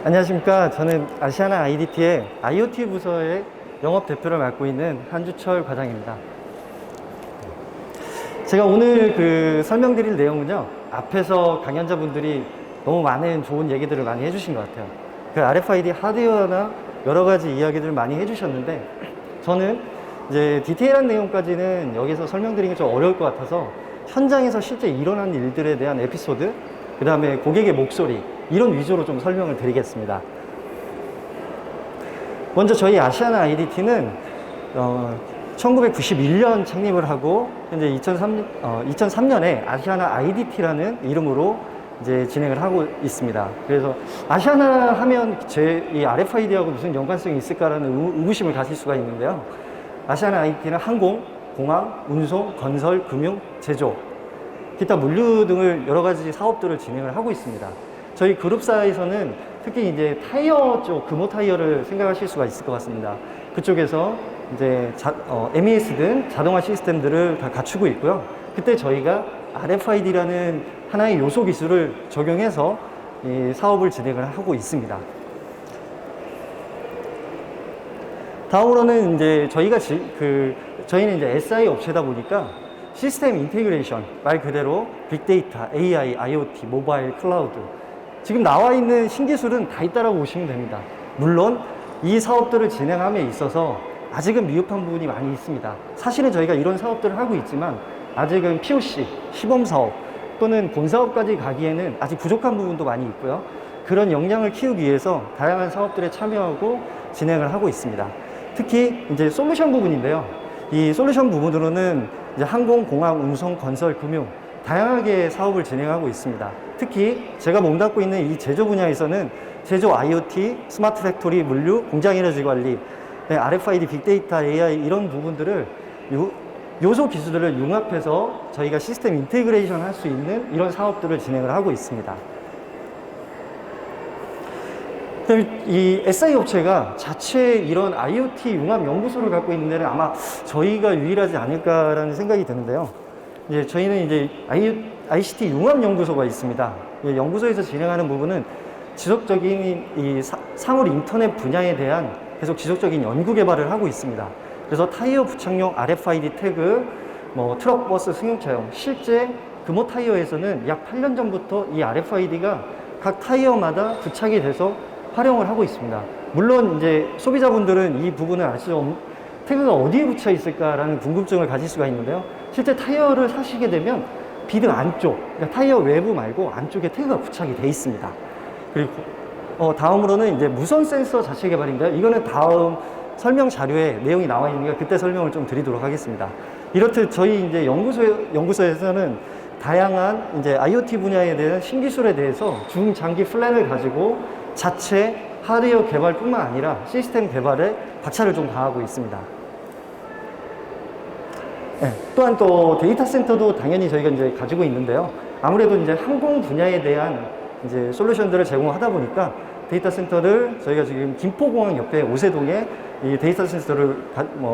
안녕하십니까. 저는 아시아나 IDT의 IoT 부서의 영업 대표를 맡고 있는 한주철 과장입니다. 제가 오늘 설명드릴 내용은요, 앞에서 강연자분들이 너무 많은 좋은 얘기들을 많이 해주신 것 같아요. RFID 하드웨어나 여러 가지 이야기들을 많이 해주셨는데, 저는 이제 디테일한 내용까지는 여기서 설명드리기 좀 어려울 것 같아서 현장에서 실제 일어난 일들에 대한 에피소드, 그 다음에 고객의 목소리, 이런 위주로 좀 설명을 드리겠습니다. 먼저 저희 아시아나 IDT는 1991년 창립을 하고 현재 2003년에 아시아나 IDT라는 이름으로 이제 진행을 하고 있습니다. 그래서 아시아나 하면 이 RFID하고 무슨 연관성이 있을까라는 의구심을 가질 수가 있는데요. 아시아나 IDT는 항공, 공항, 운송, 건설, 금융, 제조, 기타 물류 등을 여러 가지 사업들을 진행을 하고 있습니다. 저희 그룹사에서는 특히 이제 타이어 쪽, 금호 타이어를 생각하실 수가 있을 것 같습니다. 그쪽에서 이제 MES 등 자동화 시스템들을 다 갖추고 있고요. 그때 저희가 RFID라는 하나의 요소 기술을 적용해서 이 사업을 진행을 하고 있습니다. 다음으로는 이제 저희는 이제 SI 업체다 보니까 시스템 인테그레이션, 말 그대로 빅데이터, AI, IoT, 모바일, 클라우드, 지금 나와 있는 신기술은 다 있다라고 보시면 됩니다. 물론 이 사업들을 진행함에 있어서 아직은 미흡한 부분이 많이 있습니다. 사실은 저희가 이런 사업들을 하고 있지만 아직은 POC, 시범 사업 또는 본사업까지 가기에는 아직 부족한 부분도 많이 있고요. 그런 역량을 키우기 위해서 다양한 사업들에 참여하고 진행을 하고 있습니다. 특히 이제 솔루션 부분인데요. 이 솔루션 부분으로는 이제 항공, 공항, 운송, 건설, 금융 다양하게 사업을 진행하고 있습니다. 특히 제가 몸담고 있는 이 제조 분야에서는 제조 IoT, 스마트 팩토리, 물류, 공장 에너지 관리, RFID, 빅데이터, AI 이런 부분들을 요소 기술들을 융합해서 저희가 시스템 인테그레이션 할 수 있는 이런 사업들을 진행을 하고 있습니다. 이 SI 업체가 자체 이런 IoT 융합 연구소를 갖고 있는 데는 아마 저희가 유일하지 않을까라는 생각이 드는데요. 이제 저희는 이제 ICT 융합 연구소가 있습니다. 연구소에서 진행하는 부분은 지속적인 이 사물 인터넷 분야에 대한 계속 지속적인 연구 개발을 하고 있습니다. 그래서 타이어 부착용 RFID 태그, 트럭, 버스, 승용차용, 실제 금호 타이어에서는 약 8년 전부터 이 RFID가 각 타이어마다 부착이 돼서 활용을 하고 있습니다. 물론 이제 소비자분들은 이 부분을 알 수 없는 태그가 어디에 붙여 있을까라는 궁금증을 가질 수가 있는데요. 실제 타이어를 사시게 되면 비등 안쪽, 그러니까 타이어 외부 말고 안쪽에 태그가 부착이 돼 있습니다. 그리고 다음으로는 이제 무선 센서 자체 개발인데요. 이거는 다음 설명 자료에 내용이 나와 있으니까 그때 설명을 좀 드리도록 하겠습니다. 이렇듯 저희 이제 연구소에서는 다양한 이제 IoT 분야에 대한 신기술에 대해서 중장기 플랜을 가지고 자체 하드웨어 개발뿐만 아니라 시스템 개발에 박차를 좀 가하고 있습니다. 네, 또한 또 데이터 센터도 당연히 저희가 이제 가지고 있는데요. 아무래도 이제 항공 분야에 대한 이제 솔루션들을 제공하다 보니까 데이터 센터를 저희가 지금 김포공항 옆에 오세동에 이 데이터 센터를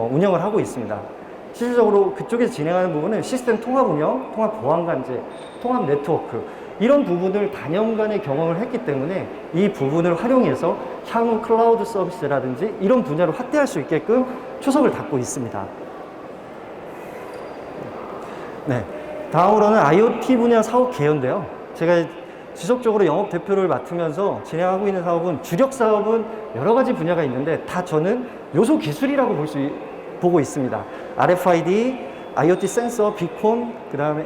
운영을 하고 있습니다. 실질적으로 그쪽에서 진행하는 부분은 시스템 통합 운영, 통합 보안 관제, 통합 네트워크 이런 부분을 단연간의 경험을 했기 때문에 이 부분을 활용해서 향후 클라우드 서비스라든지 이런 분야로 확대할 수 있게끔 초석을 닫고 있습니다. 네, 다음으로는 IoT 분야 사업 개요인데요. 제가 지속적으로 영업 대표를 맡으면서 진행하고 있는 사업은 주력 사업은 여러 가지 분야가 있는데 다 저는 요소 기술이라고 보고 있습니다. RFID, IoT 센서, 비콘, 그 다음에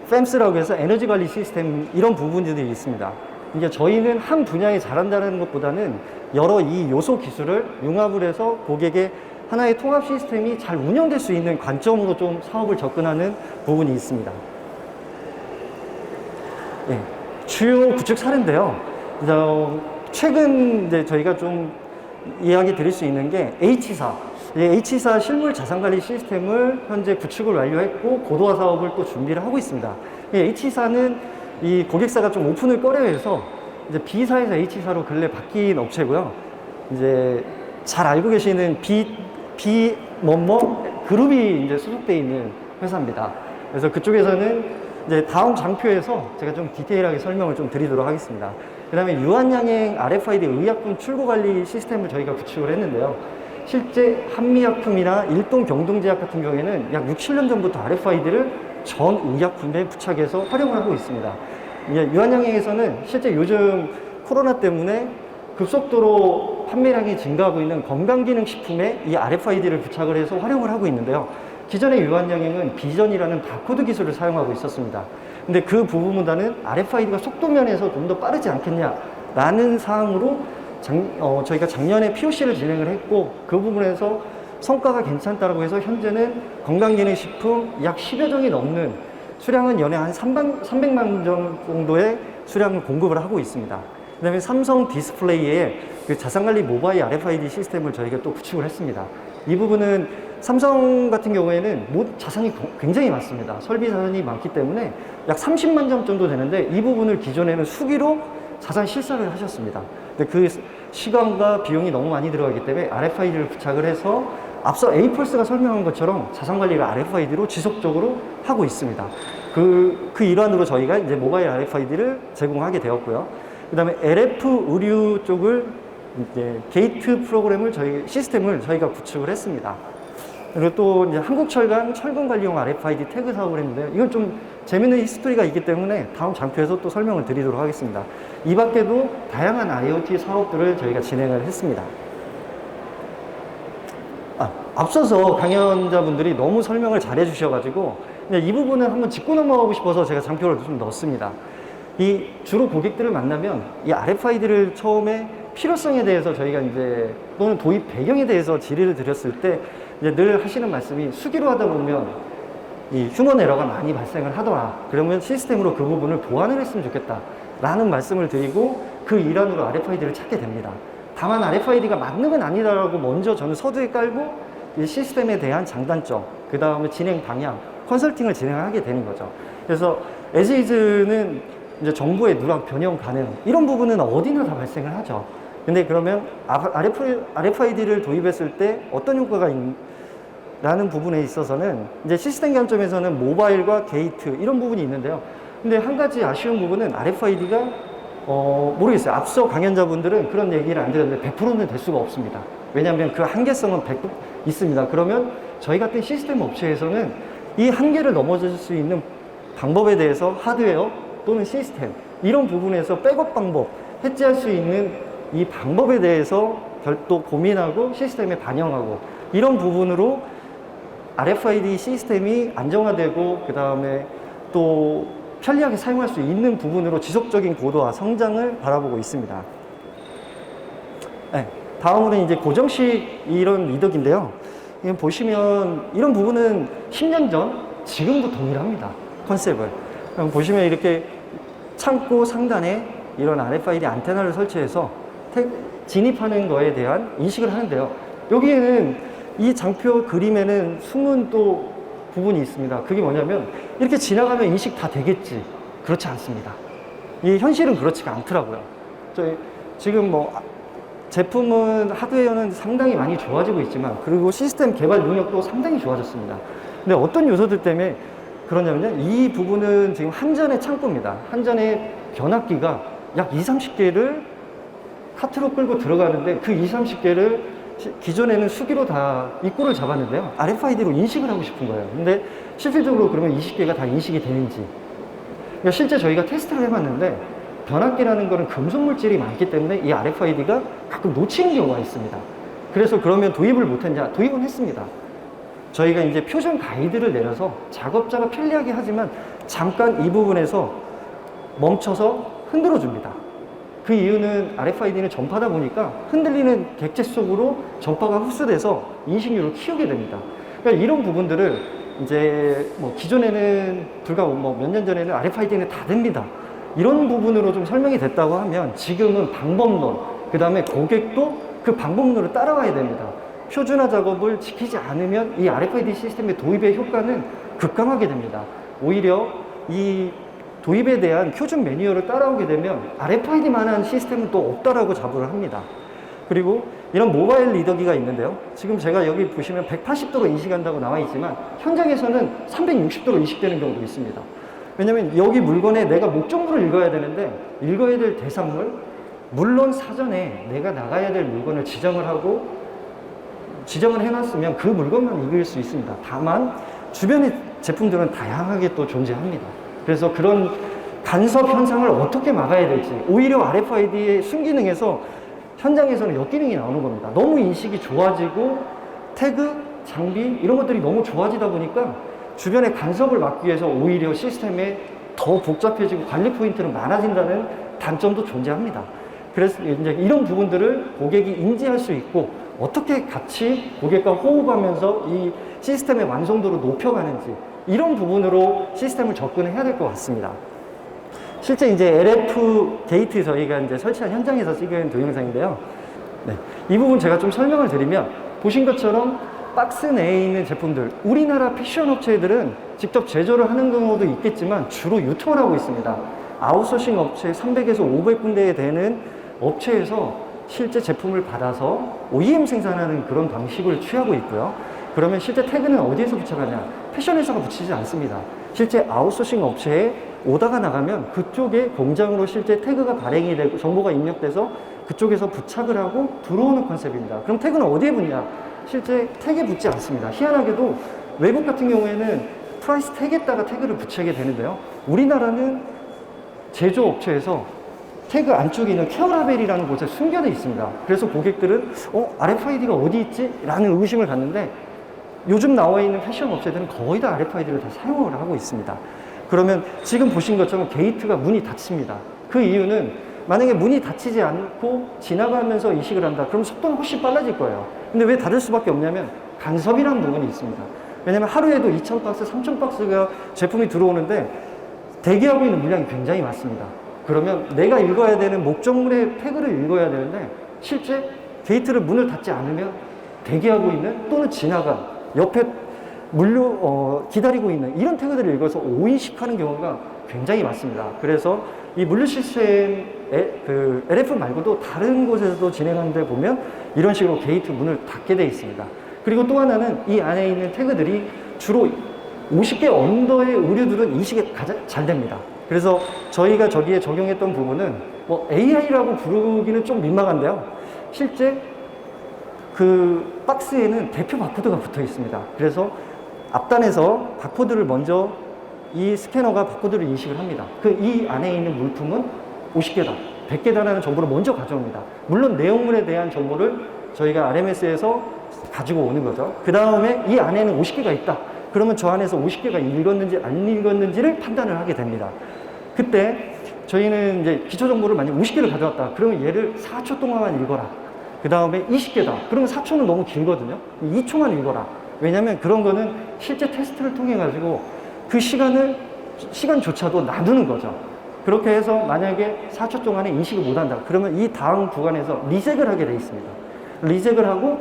FEMS라고 해서 에너지 관리 시스템 이런 부분들이 있습니다. 이게 저희는 한 분야에 잘한다는 것보다는 여러 이 요소 기술을 융합을 해서 고객의 하나의 통합 시스템이 잘 운영될 수 있는 관점으로 좀 사업을 접근하는 부분이 있습니다. 네, 주요 구축 사례인데요. 최근 이제 저희가 좀 이야기 드릴 수 있는 게 H사. H사 실물 자산관리 시스템을 현재 구축을 완료했고 고도화 사업을 또 준비를 하고 있습니다. H사는 이 고객사가 좀 오픈을 꺼려해서 이제 B사에서 H사로 근래 바뀐 업체고요. 이제 잘 알고 계시는 그룹이 이제 소속되어 있는 회사입니다. 그래서 그쪽에서는 이제 다음 장표에서 제가 좀 디테일하게 설명을 좀 드리도록 하겠습니다. 그 다음에 유한양행 RFID 의약품 출고 관리 시스템을 저희가 구축을 했는데요. 실제 한미약품이나 일동 경동제약 같은 경우에는 약 6, 7년 전부터 RFID를 전 의약품에 부착해서 활용을 하고 있습니다. 유한양행에서는 실제 요즘 코로나 때문에 급속도로 판매량이 증가하고 있는 건강기능식품에 이 RFID를 부착을 해서 활용을 하고 있는데요. 기존의 유한양행은 비전이라는 바코드 기술을 사용하고 있었습니다. 근데 그 부분보다는 RFID가 속도면에서 좀 더 빠르지 않겠냐라는 사항으로 저희가 작년에 POC를 진행을 했고, 그 부분에서 성과가 괜찮다고 해서 현재는 건강기능식품 약 10여 종이 넘는 수량은 연에 한 300만 정 정도의 수량을 공급을 하고 있습니다. 그 다음에 삼성 디스플레이에 그 자산관리 모바일 RFID 시스템을 저희가 또 구축을 했습니다. 이 부분은 삼성 같은 경우에는 자산이 굉장히 많습니다. 설비 자산이 많기 때문에 약 30만 점 정도 되는데, 이 부분을 기존에는 수기로 자산 실사를 하셨습니다. 근데 그 시간과 비용이 너무 많이 들어가기 때문에 RFID를 부착을 해서 앞서 에이펄스가 설명한 것처럼 자산 관리를 RFID로 지속적으로 하고 있습니다. 그 일환으로 저희가 이제 모바일 RFID를 제공하게 되었고요. 그 다음에 LF 의류 쪽을 이제 게이트 프로그램을 시스템을 저희가 구축을 했습니다. 그리고 또 이제 한국철강 철강관리용 RFID 태그 사업을 했는데요. 이건 좀 재밌는 히스토리가 있기 때문에 다음 장표에서 또 설명을 드리도록 하겠습니다. 이 밖에도 다양한 IoT 사업들을 저희가 진행을 했습니다. 앞서서 강연자분들이 너무 설명을 잘 해주셔가지고 이 부분은 한번 짚고 넘어가고 싶어서 제가 장표를 좀 넣었습니다. 주로 고객들을 만나면 이 RFID를 처음에 필요성에 대해서 저희가 이제 또는 도입 배경에 대해서 질의를 드렸을 때 이제 늘 하시는 말씀이, 수기로 하다 보면 이 휴먼 에러가 많이 발생을 하더라. 그러면 시스템으로 그 부분을 보완을 했으면 좋겠다 라는 말씀을 드리고, 그 일환으로 RFID를 찾게 됩니다. 다만 RFID가 맞는 건 아니다라고 먼저 저는 서두에 깔고 이 시스템에 대한 장단점, 그 다음에 진행 방향, 컨설팅을 진행하게 되는 거죠. 그래서 as is는 이제 정보의 누락 변형 가능, 이런 부분은 어디나 다 발생을 하죠. 근데 그러면 RFID를 도입했을 때 어떤 효과가 라는 부분에 있어서는 이제 시스템 관점에서는 모바일과 게이트 이런 부분이 있는데요. 근데 한 가지 아쉬운 부분은 RFID가 모르겠어요. 앞서 강연자분들은 그런 얘기를 안 드렸는데 100%는 될 수가 없습니다. 왜냐하면 그 한계성은 100% 있습니다. 그러면 저희 같은 시스템 업체에서는 이 한계를 넘어설 수 있는 방법에 대해서 하드웨어 또는 시스템 이런 부분에서 백업 방법, 해지할 수 있는 이 방법에 대해서 별도 고민하고 시스템에 반영하고, 이런 부분으로 RFID 시스템이 안정화되고 그 다음에 또 편리하게 사용할 수 있는 부분으로 지속적인 고도화 성장을 바라보고 있습니다. 네, 다음으로는 이제 고정식 이런 리더기인데요. 보시면 이런 부분은 10년 전 지금도 동일합니다. 컨셉을 보시면 이렇게 창고 상단에 이런 RFID 안테나를 설치해서 진입하는 거에 대한 인식을 하는데요. 여기에는 이 장표 그림에는 숨은 또 부분이 있습니다. 그게 뭐냐면, 이렇게 지나가면 인식 다 되겠지. 그렇지 않습니다. 이 현실은 그렇지가 않더라고요. 지금 제품은 하드웨어는 상당히 많이 좋아지고 있지만, 그리고 시스템 개발 능력도 상당히 좋아졌습니다. 근데 어떤 요소들 때문에 그러냐면요, 이 부분은 지금 한전의 창고입니다. 한전의 변압기가 약 20-30개를 카트로 끌고 들어가는데, 그 20-30개를 기존에는 수기로 다 입구를 잡았는데요, RFID로 인식을 하고 싶은 거예요. 근데 실질적으로 그러면 20개가 다 인식이 되는지, 그러니까 실제 저희가 테스트를 해봤는데 변압기라는 거는 금속 물질이 많기 때문에 이 RFID가 가끔 놓치는 경우가 있습니다. 그래서 그러면 도입을 못했냐? 도입은 했습니다. 저희가 이제 표준 가이드를 내려서 작업자가 편리하게 하지만 잠깐 이 부분에서 멈춰서 흔들어 줍니다. 그 이유는 RFID는 전파다 보니까 흔들리는 객체 속으로 전파가 흡수돼서 인식률을 키우게 됩니다. 그러니까 이런 부분들을 이제 기존에는 불과 몇 년 전에는 RFID는 다 됩니다. 이런 부분으로 좀 설명이 됐다고 하면, 지금은 방법론, 그 다음에 고객도 그 방법론을 따라와야 됩니다. 표준화 작업을 지키지 않으면 이 RFID 시스템의 도입의 효과는 급감하게 됩니다. 오히려 이 도입에 대한 표준 매뉴얼을 따라오게 되면 RFID만한 시스템은 또 없다라고 자부를 합니다. 그리고 이런 모바일 리더기가 있는데요. 지금 제가 여기 보시면 180도로 인식한다고 나와 있지만 현장에서는 360도로 인식되는 경우도 있습니다. 왜냐면 여기 물건에 내가 목적물을 읽어야 되는데 읽어야 될 대상물, 물론 사전에 내가 나가야 될 물건을 지정을 해놨으면 그 물건만 읽을 수 있습니다. 다만 주변의 제품들은 다양하게 또 존재합니다. 그래서 그런 간섭 현상을 어떻게 막아야 될지, 오히려 RFID의 순기능에서 현장에서는 역기능이 나오는 겁니다. 너무 인식이 좋아지고 태그, 장비 이런 것들이 너무 좋아지다 보니까 주변의 간섭을 막기 위해서 오히려 시스템에 더 복잡해지고 관리 포인트는 많아진다는 단점도 존재합니다. 그래서 이제 이런 부분들을 고객이 인지할 수 있고 어떻게 같이 고객과 호흡하면서 이 시스템의 완성도를 높여가는지 이런 부분으로 시스템을 접근해야 될 것 같습니다. 실제 이제 LF 게이트 저희가 이제 설치한 현장에서 찍은 동영상인데요. 네, 이 부분 제가 좀 설명을 드리면 보신 것처럼 박스 내에 있는 제품들, 우리나라 패션 업체들은 직접 제조를 하는 경우도 있겠지만 주로 유통을 하고 있습니다. 아웃소싱 업체 300에서 500군데에 되는 업체에서 실제 제품을 받아서 OEM 생산하는 그런 방식을 취하고 있고요. 그러면 실제 태그는 어디에서 붙여가냐? 패션 회사가 붙이지 않습니다. 실제 아웃소싱 업체에 오다가 나가면 그쪽에 공장으로 실제 태그가 발행이 되고 정보가 입력돼서 그쪽에서 부착을 하고 들어오는 컨셉입니다. 그럼 태그는 어디에 붙냐? 실제 태그에 붙지 않습니다. 희한하게도 외국 같은 경우에는 프라이스 태그에다가 태그를 붙이게 되는데요. 우리나라는 제조업체에서 태그 안쪽에 있는 케어라벨이라는 곳에 숨겨져 있습니다. 그래서 고객들은 RFID가 어디 있지? 라는 의심을 갖는데 요즘 나와 있는 패션 업체들은 거의 다 RFID를 다 사용을 하고 있습니다. 그러면 지금 보신 것처럼 게이트가 문이 닫힙니다. 그 이유는 만약에 문이 닫히지 않고 지나가면서 이식을 한다. 그럼 속도는 훨씬 빨라질 거예요. 근데 왜 닫을 수밖에 없냐면 간섭이라는 부분이 있습니다. 왜냐면 하루에도 2,000박스, 3,000박스가 제품이 들어오는데 대기하고 있는 물량이 굉장히 많습니다. 그러면 내가 읽어야 되는 목적물의 태그를 읽어야 되는데 실제 게이트를 문을 닫지 않으면 대기하고 있는 또는 지나간 옆에 기다리고 있는 이런 태그들을 읽어서 오인식하는 경우가 굉장히 많습니다. 그래서 이 물류 시스템 그 LF 말고도 다른 곳에서도 진행하는 데 보면 이런 식으로 게이트 문을 닫게 되어 있습니다. 그리고 또 하나는 이 안에 있는 태그들이 주로 50개 언더의 의류들은 인식이 가장 잘 됩니다. 그래서 저희가 저기에 적용했던 부분은 AI라고 부르기는 좀 민망한데요. 실제 그 박스에는 대표 바코드가 붙어 있습니다. 그래서 앞단에서 바코드를 먼저 이 스캐너가 바코드를 인식을 합니다. 이 안에 있는 물품은 50개다, 100개다라는 정보를 먼저 가져옵니다. 물론 내용물에 대한 정보를 저희가 RMS에서 가지고 오는 거죠. 그 다음에 이 안에는 50개가 있다. 그러면 저 안에서 50개가 읽었는지 안 읽었는지를 판단을 하게 됩니다. 그때 저희는 이제 기초 정보를 만약 50개를 가져왔다. 그러면 얘를 4초 동안만 읽어라. 그 다음에 20개다. 그러면 4초는 너무 길거든요. 2초만 읽어라. 왜냐면 그런 거는 실제 테스트를 통해 가지고 그 시간조차도 놔두는 거죠. 그렇게 해서 만약에 4초 동안에 인식을 못 한다. 그러면 이 다음 구간에서 리젝을 하게 돼 있습니다. 리젝을 하고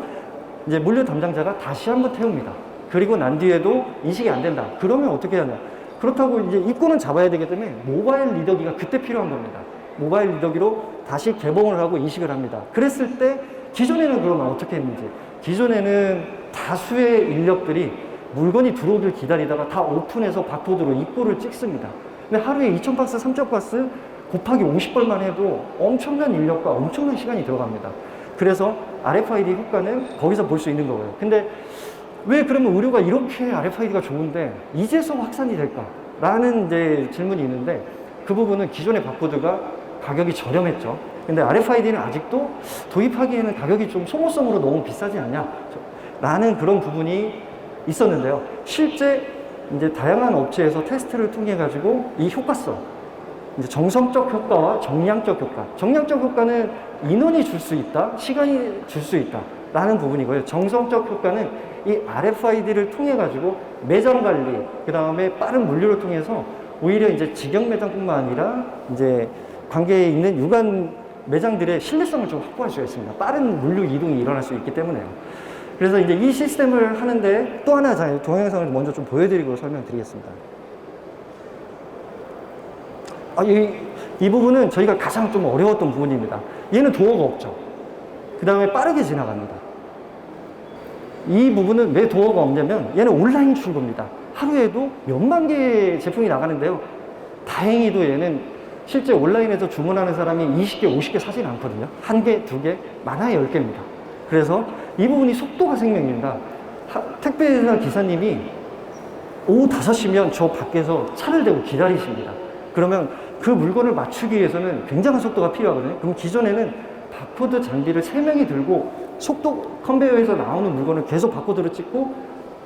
이제 물류 담당자가 다시 한번 태웁니다. 그리고 난 뒤에도 인식이 안 된다. 그러면 어떻게 하냐. 그렇다고 이제 입구는 잡아야 되기 때문에 모바일 리더기가 그때 필요한 겁니다. 모바일 리더기로 다시 개봉을 하고 인식을 합니다. 그랬을 때 기존에는 그러면 어떻게 했는지, 기존에는 다수의 인력들이 물건이 들어오길 기다리다가 다 오픈해서 바코드로 입구를 찍습니다. 근데 하루에 2,000박스, 3,000박스 곱하기 50벌만 해도 엄청난 인력과 엄청난 시간이 들어갑니다. 그래서 RFID 효과는 거기서 볼 수 있는 거고요. 근데 왜 그러면 의료가 이렇게 RFID가 좋은데 이제서 확산이 될까? 라는 이제 질문이 있는데 그 부분은 기존의 바코드가 가격이 저렴했죠. 근데 RFID는 아직도 도입하기에는 가격이 좀 소모성으로 너무 비싸지 않냐? 라는 그런 부분이 있었는데요. 실제 이제 다양한 업체에서 테스트를 통해 가지고 이 효과성, 이제 정성적 효과와 정량적 효과. 정량적 효과는 인원이 줄 수 있다, 시간이 줄 수 있다. 라는 부분이고요. 정성적 효과는 이 RFID를 통해 가지고 매장 관리, 그 다음에 빠른 물류를 통해서 오히려 이제 직영 매장뿐만 아니라 이제 관계에 있는 유관 매장들의 신뢰성을 좀 확보할 수가 있습니다. 빠른 물류 이동이 일어날 수 있기 때문에요. 그래서 이제 이 시스템을 하는데 또 하나 동영상을 먼저 좀 보여드리고 설명드리겠습니다. 이 부분은 저희가 가장 좀 어려웠던 부분입니다. 얘는 도어가 없죠. 그 다음에 빠르게 지나갑니다. 이 부분은 왜 도어가 없냐면 얘는 온라인 출고입니다. 하루에도 몇만 개의 제품이 나가는데요. 다행히도 얘는 실제 온라인에서 주문하는 사람이 20개, 50개 사진 않거든요. 1개, 2개, 많아야 10개입니다. 그래서 이 부분이 속도가 생명입니다. 택배회사 기사님이 오후 5시면 저 밖에서 차를 대고 기다리십니다. 그러면 그 물건을 맞추기 위해서는 굉장한 속도가 필요하거든요. 그럼 기존에는 바코드 장비를 3명이 들고 속도 컨베이어에서 나오는 물건을 계속 바코드로 찍고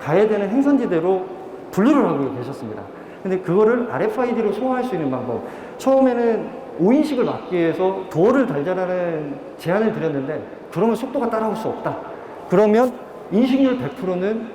가야 되는 행선지대로 분류를 하고 계셨습니다. 근데 그거를 RFID로 소화할 수 있는 방법. 처음에는 5인식을 막기 위해서 도어를 달자라는 제안을 드렸는데 그러면 속도가 따라올 수 없다. 그러면 인식률 100%는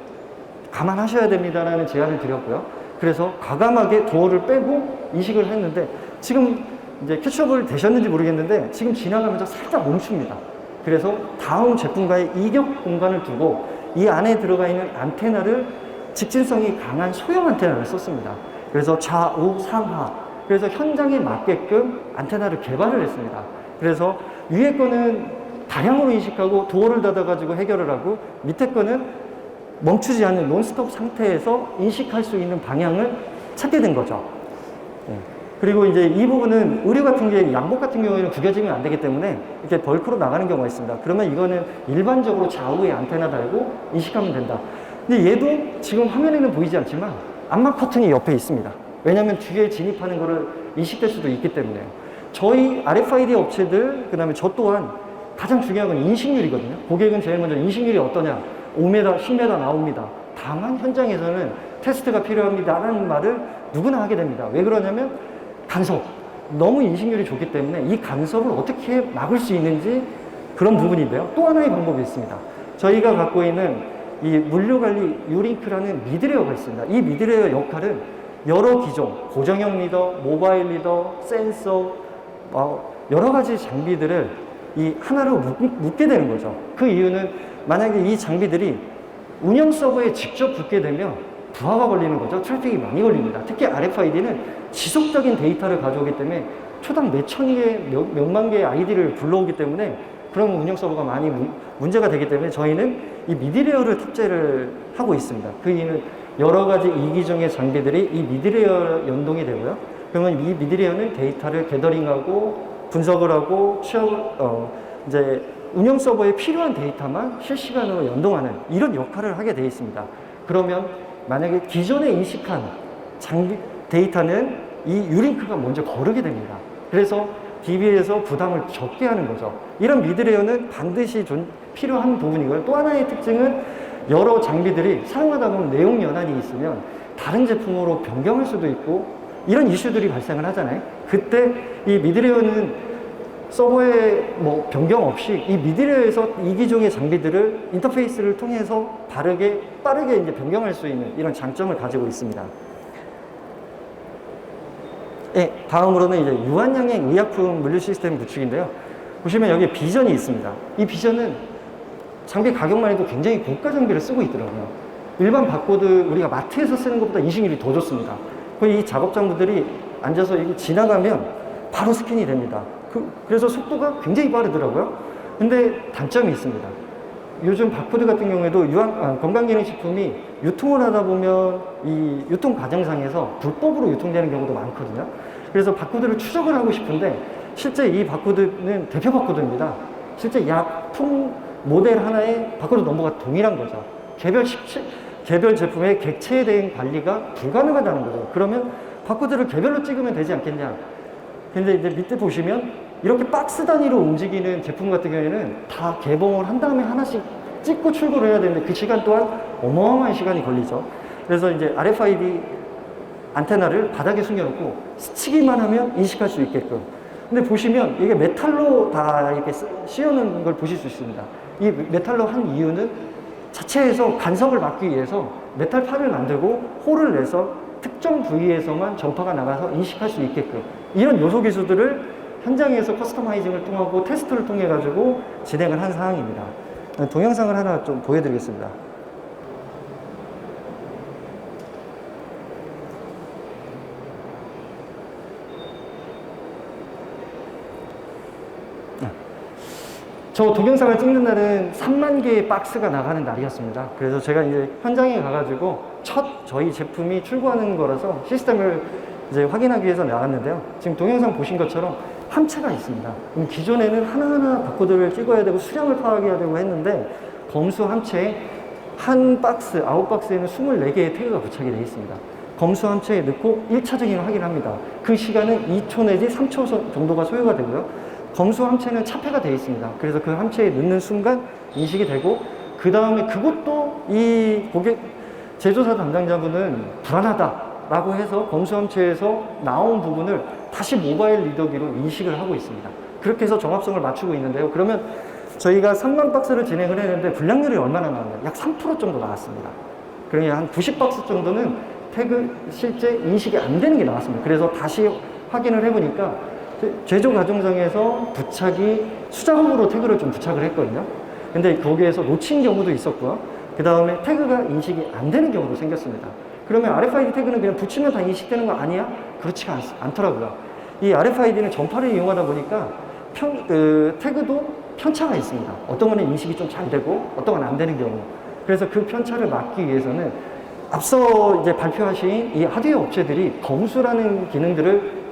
감안하셔야 됩니다라는 제안을 드렸고요. 그래서 과감하게 도어를 빼고 인식을 했는데 지금 이제 캐치업을 되셨는지 모르겠는데 지금 지나가면서 살짝 멈춥니다. 그래서 다음 제품과의 이격 공간을 두고 이 안에 들어가 있는 안테나를 직진성이 강한 소형 안테나를 썼습니다. 그래서 좌우 상하, 그래서 현장에 맞게끔 안테나를 개발을 했습니다. 그래서 위에 거는 다량으로 인식하고 도어를 닫아가지고 해결을 하고 밑에 거는 멈추지 않는 논스톱 상태에서 인식할 수 있는 방향을 찾게 된 거죠. 그리고 이제 이 부분은 의류 같은 게 양복 같은 경우에는 구겨지면 안 되기 때문에 이렇게 벌크로 나가는 경우가 있습니다. 그러면 이거는 일반적으로 좌우에 안테나 달고 인식하면 된다. 근데 얘도 지금 화면에는 보이지 않지만 암막 커튼이 옆에 있습니다. 왜냐하면 뒤에 진입하는 거를 인식될 수도 있기 때문에요. 저희 RFID 업체들, 그 다음에 저 또한 가장 중요한 건 인식률이거든요. 고객은 제일 먼저 인식률이 어떠냐? 5m, 10m 나옵니다. 다만 현장에서는 테스트가 필요합니다라는 말을 누구나 하게 됩니다. 왜 그러냐면 간섭. 너무 인식률이 좋기 때문에 이 간섭을 어떻게 막을 수 있는지 그런 부분인데요. 또 하나의 방법이 있습니다. 저희가 갖고 있는 이 물류관리 유링크라는 미드레어가 있습니다. 이 미드레어 역할은 여러 기종, 고정형 리더, 모바일 리더, 센서, 여러 가지 장비들을 이 하나로 묶게 되는 거죠. 그 이유는 만약에 이 장비들이 운영 서버에 직접 붙게 되면 부하가 걸리는 거죠. 트래픽이 많이 걸립니다. 특히 RFID는 지속적인 데이터를 가져오기 때문에 초당 몇천 개, 몇만 개의 아이디를 불러오기 때문에 그러면 운영 서버가 많이 문제가 되기 때문에 저희는 이 미드레어를 탑재를 하고 있습니다. 그 이유는 여러 가지 이기종의 장비들이 이 미드레어 연동이 되고요. 그러면 이 미드레어는 데이터를 게더링하고 분석을 하고 이제 운영 서버에 필요한 데이터만 실시간으로 연동하는 이런 역할을 하게 되어 있습니다. 그러면 만약에 기존에 인식한 장비 데이터는 이 유링크가 먼저 거르게 됩니다. 그래서 DB에서 부담을 적게 하는 거죠. 이런 미드레어는 반드시 필요한 부분이고요. 또 하나의 특징은 여러 장비들이 사용하다 보면 내용 연한이 있으면 다른 제품으로 변경할 수도 있고 이런 이슈들이 발생을 하잖아요. 그때 이 미드레어는 서버에 변경 없이 이 미드레어에서 이 기종의 장비들을 인터페이스를 통해서 빠르게 이제 변경할 수 있는 이런 장점을 가지고 있습니다. 네, 다음으로는 이제 유한양행 의약품 물류 시스템 구축인데요. 보시면 여기 비전이 있습니다. 이 비전은 장비 가격만 해도 굉장히 고가 장비를 쓰고 있더라고요. 일반 바코드 우리가 마트에서 쓰는 것보다 인식률이 더 좋습니다. 이 작업장분들이 앉아서 이게 지나가면 바로 스캔이 됩니다. 그래서 속도가 굉장히 빠르더라고요. 근데 단점이 있습니다. 요즘 바코드 같은 경우에도 건강기능식품이 유통을 하다 보면 이 유통 과정상에서 불법으로 유통되는 경우도 많거든요. 그래서 바코드를 추적을 하고 싶은데 실제 이 바코드는 대표 바코드입니다. 실제 약품 모델 하나에 바코드 넘버가 동일한 거죠. 개별 제품의 객체에 대한 관리가 불가능하다는 거죠. 그러면 바코드를 개별로 찍으면 되지 않겠냐. 근데 이제 밑에 보시면 이렇게 박스 단위로 움직이는 제품 같은 경우에는 다 개봉을 한 다음에 하나씩 찍고 출고를 해야 되는데 그 시간 또한 어마어마한 시간이 걸리죠. 그래서 이제 RFID 안테나를 바닥에 숨겨놓고 스치기만 하면 인식할 수 있게끔. 근데 보시면 이게 메탈로 다 이렇게 씌우는 걸 보실 수 있습니다. 이 메탈로 한 이유는 자체에서 간섭을 막기 위해서 메탈판을 만들고 홀을 내서 특정 부위에서만 전파가 나가서 인식할 수 있게끔 이런 요소 기술들을 현장에서 커스터마이징을 통하고 테스트를 통해 가지고 진행을 한 사항입니다. 동영상을 하나 좀 보여드리겠습니다. 저 동영상을 찍는 날은 3만 개의 박스가 나가는 날이었습니다. 그래서 제가 이제 현장에 가가지고 첫 저희 제품이 출고하는 거라서 시스템을 이제 확인하기 위해서 나갔는데요. 지금 동영상 보신 것처럼 함체가 있습니다. 그럼 기존에는 하나하나 바코드를 찍어야 되고 수량을 파악해야 되고 했는데 검수 함체에 한 박스, 아웃박스에는 24개의 태그가 부착이 되어 있습니다. 검수 함체에 넣고 1차 증인을 확인합니다. 그 시간은 2초 내지 3초 정도가 소요가 되고요. 검수 함체는 차폐가 되어 있습니다. 그래서 그 함체에 넣는 순간 인식이 되고, 그 다음에 그것도 이 고객, 제조사 담당자분은 불안하다라고 해서 검수 함체에서 나온 부분을 다시 모바일 리더기로 인식을 하고 있습니다. 그렇게 해서 정합성을 맞추고 있는데요. 그러면 저희가 3만 박스를 진행을 했는데 불량률이 얼마나 나왔나요? 약 3% 정도 나왔습니다. 그러니까 한 90박스 정도는 태그 실제 인식이 안 되는 게 나왔습니다. 그래서 다시 확인을 해보니까 제조 과정상에서 부착이 수작업으로 태그를 좀 부착을 했거든요. 근데 거기에서 놓친 경우도 있었고요. 그 다음에 태그가 인식이 안 되는 경우도 생겼습니다. 그러면 RFID 태그는 그냥 붙이면 다 인식되는 거 아니야? 그렇지가 않더라고요. 이 RFID는 전파를 이용하다 보니까 태그도 편차가 있습니다. 어떤 거는 인식이 좀 잘 되고 어떤 건 안 되는 경우. 그래서 그 편차를 막기 위해서는 앞서 이제 발표하신 이 하드웨어 업체들이 검수라는 기능들을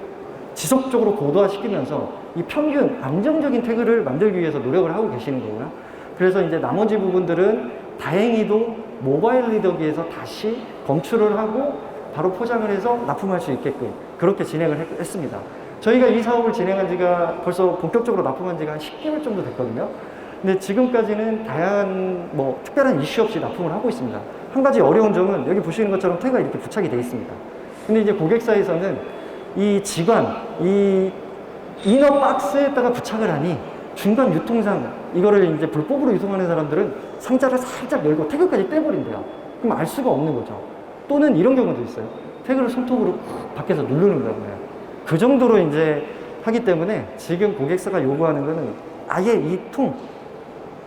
지속적으로 고도화시키면서 이 평균 안정적인 태그를 만들기 위해서 노력을 하고 계시는 거고요. 그래서 이제 나머지 부분들은 다행히도 모바일 리더기에서 다시 검출을 하고 바로 포장을 해서 납품할 수 있게끔 그렇게 진행을 했습니다. 저희가 이 사업을 진행한 지가 벌써 본격적으로 납품한 지가 한 10개월 정도 됐거든요. 근데 지금까지는 다양한 특별한 이슈 없이 납품을 하고 있습니다. 한 가지 어려운 점은 여기 보시는 것처럼 태그가 이렇게 부착이 되어 있습니다. 근데 이제 고객사에서는 이 지관, 이 이너 박스에다가 부착을 하니 중간 유통상 이거를 이제 불법으로 유통하는 사람들은 상자를 살짝 열고 태그까지 떼버린대요. 그럼 알 수가 없는 거죠. 또는 이런 경우도 있어요. 태그를 손톱으로 밖에서 누르는 거예요. 그 정도로 이제 하기 때문에 지금 고객사가 요구하는 거는 아예 이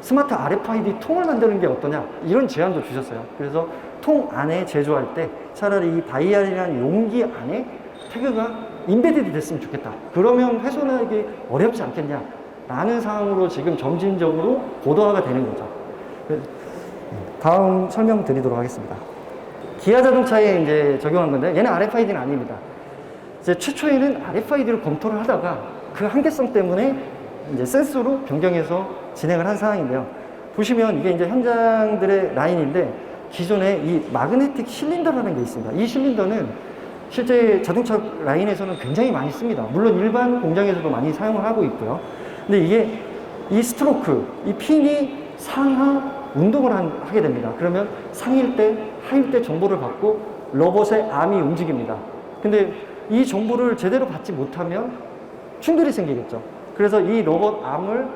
스마트 RFID 통을 만드는 게 어떠냐, 이런 제안도 주셨어요. 그래서 통 안에 제조할 때 차라리 이 다이아리라는 용기 안에 태그가 인베디드 됐으면 좋겠다. 그러면 훼손하기 어렵지 않겠냐 라는 상황으로 지금 점진적으로 고도화가 되는 거죠. 다음 설명드리도록 하겠습니다. 기아 자동차에 이제 적용한 건데, 얘는 RFID는 아닙니다. 이제 최초에는 RFID를 검토를 하다가 그 한계성 때문에 이제 센서로 변경해서 진행을 한 상황인데요. 보시면 이게 이제 현장들의 라인인데, 기존에 이 마그네틱 실린더라는 게 있습니다. 이 실린더는 실제 자동차 라인에서는 굉장히 많이 씁니다. 물론 일반 공장에서도 많이 사용을 하고 있고요. 근데 이게 이 스트로크, 이 핀이 상하 운동을 하게 됩니다. 그러면 상일 때, 하일 때 정보를 받고 로봇의 암이 움직입니다. 근데 이 정보를 제대로 받지 못하면 충돌이 생기겠죠. 그래서 이 로봇 암을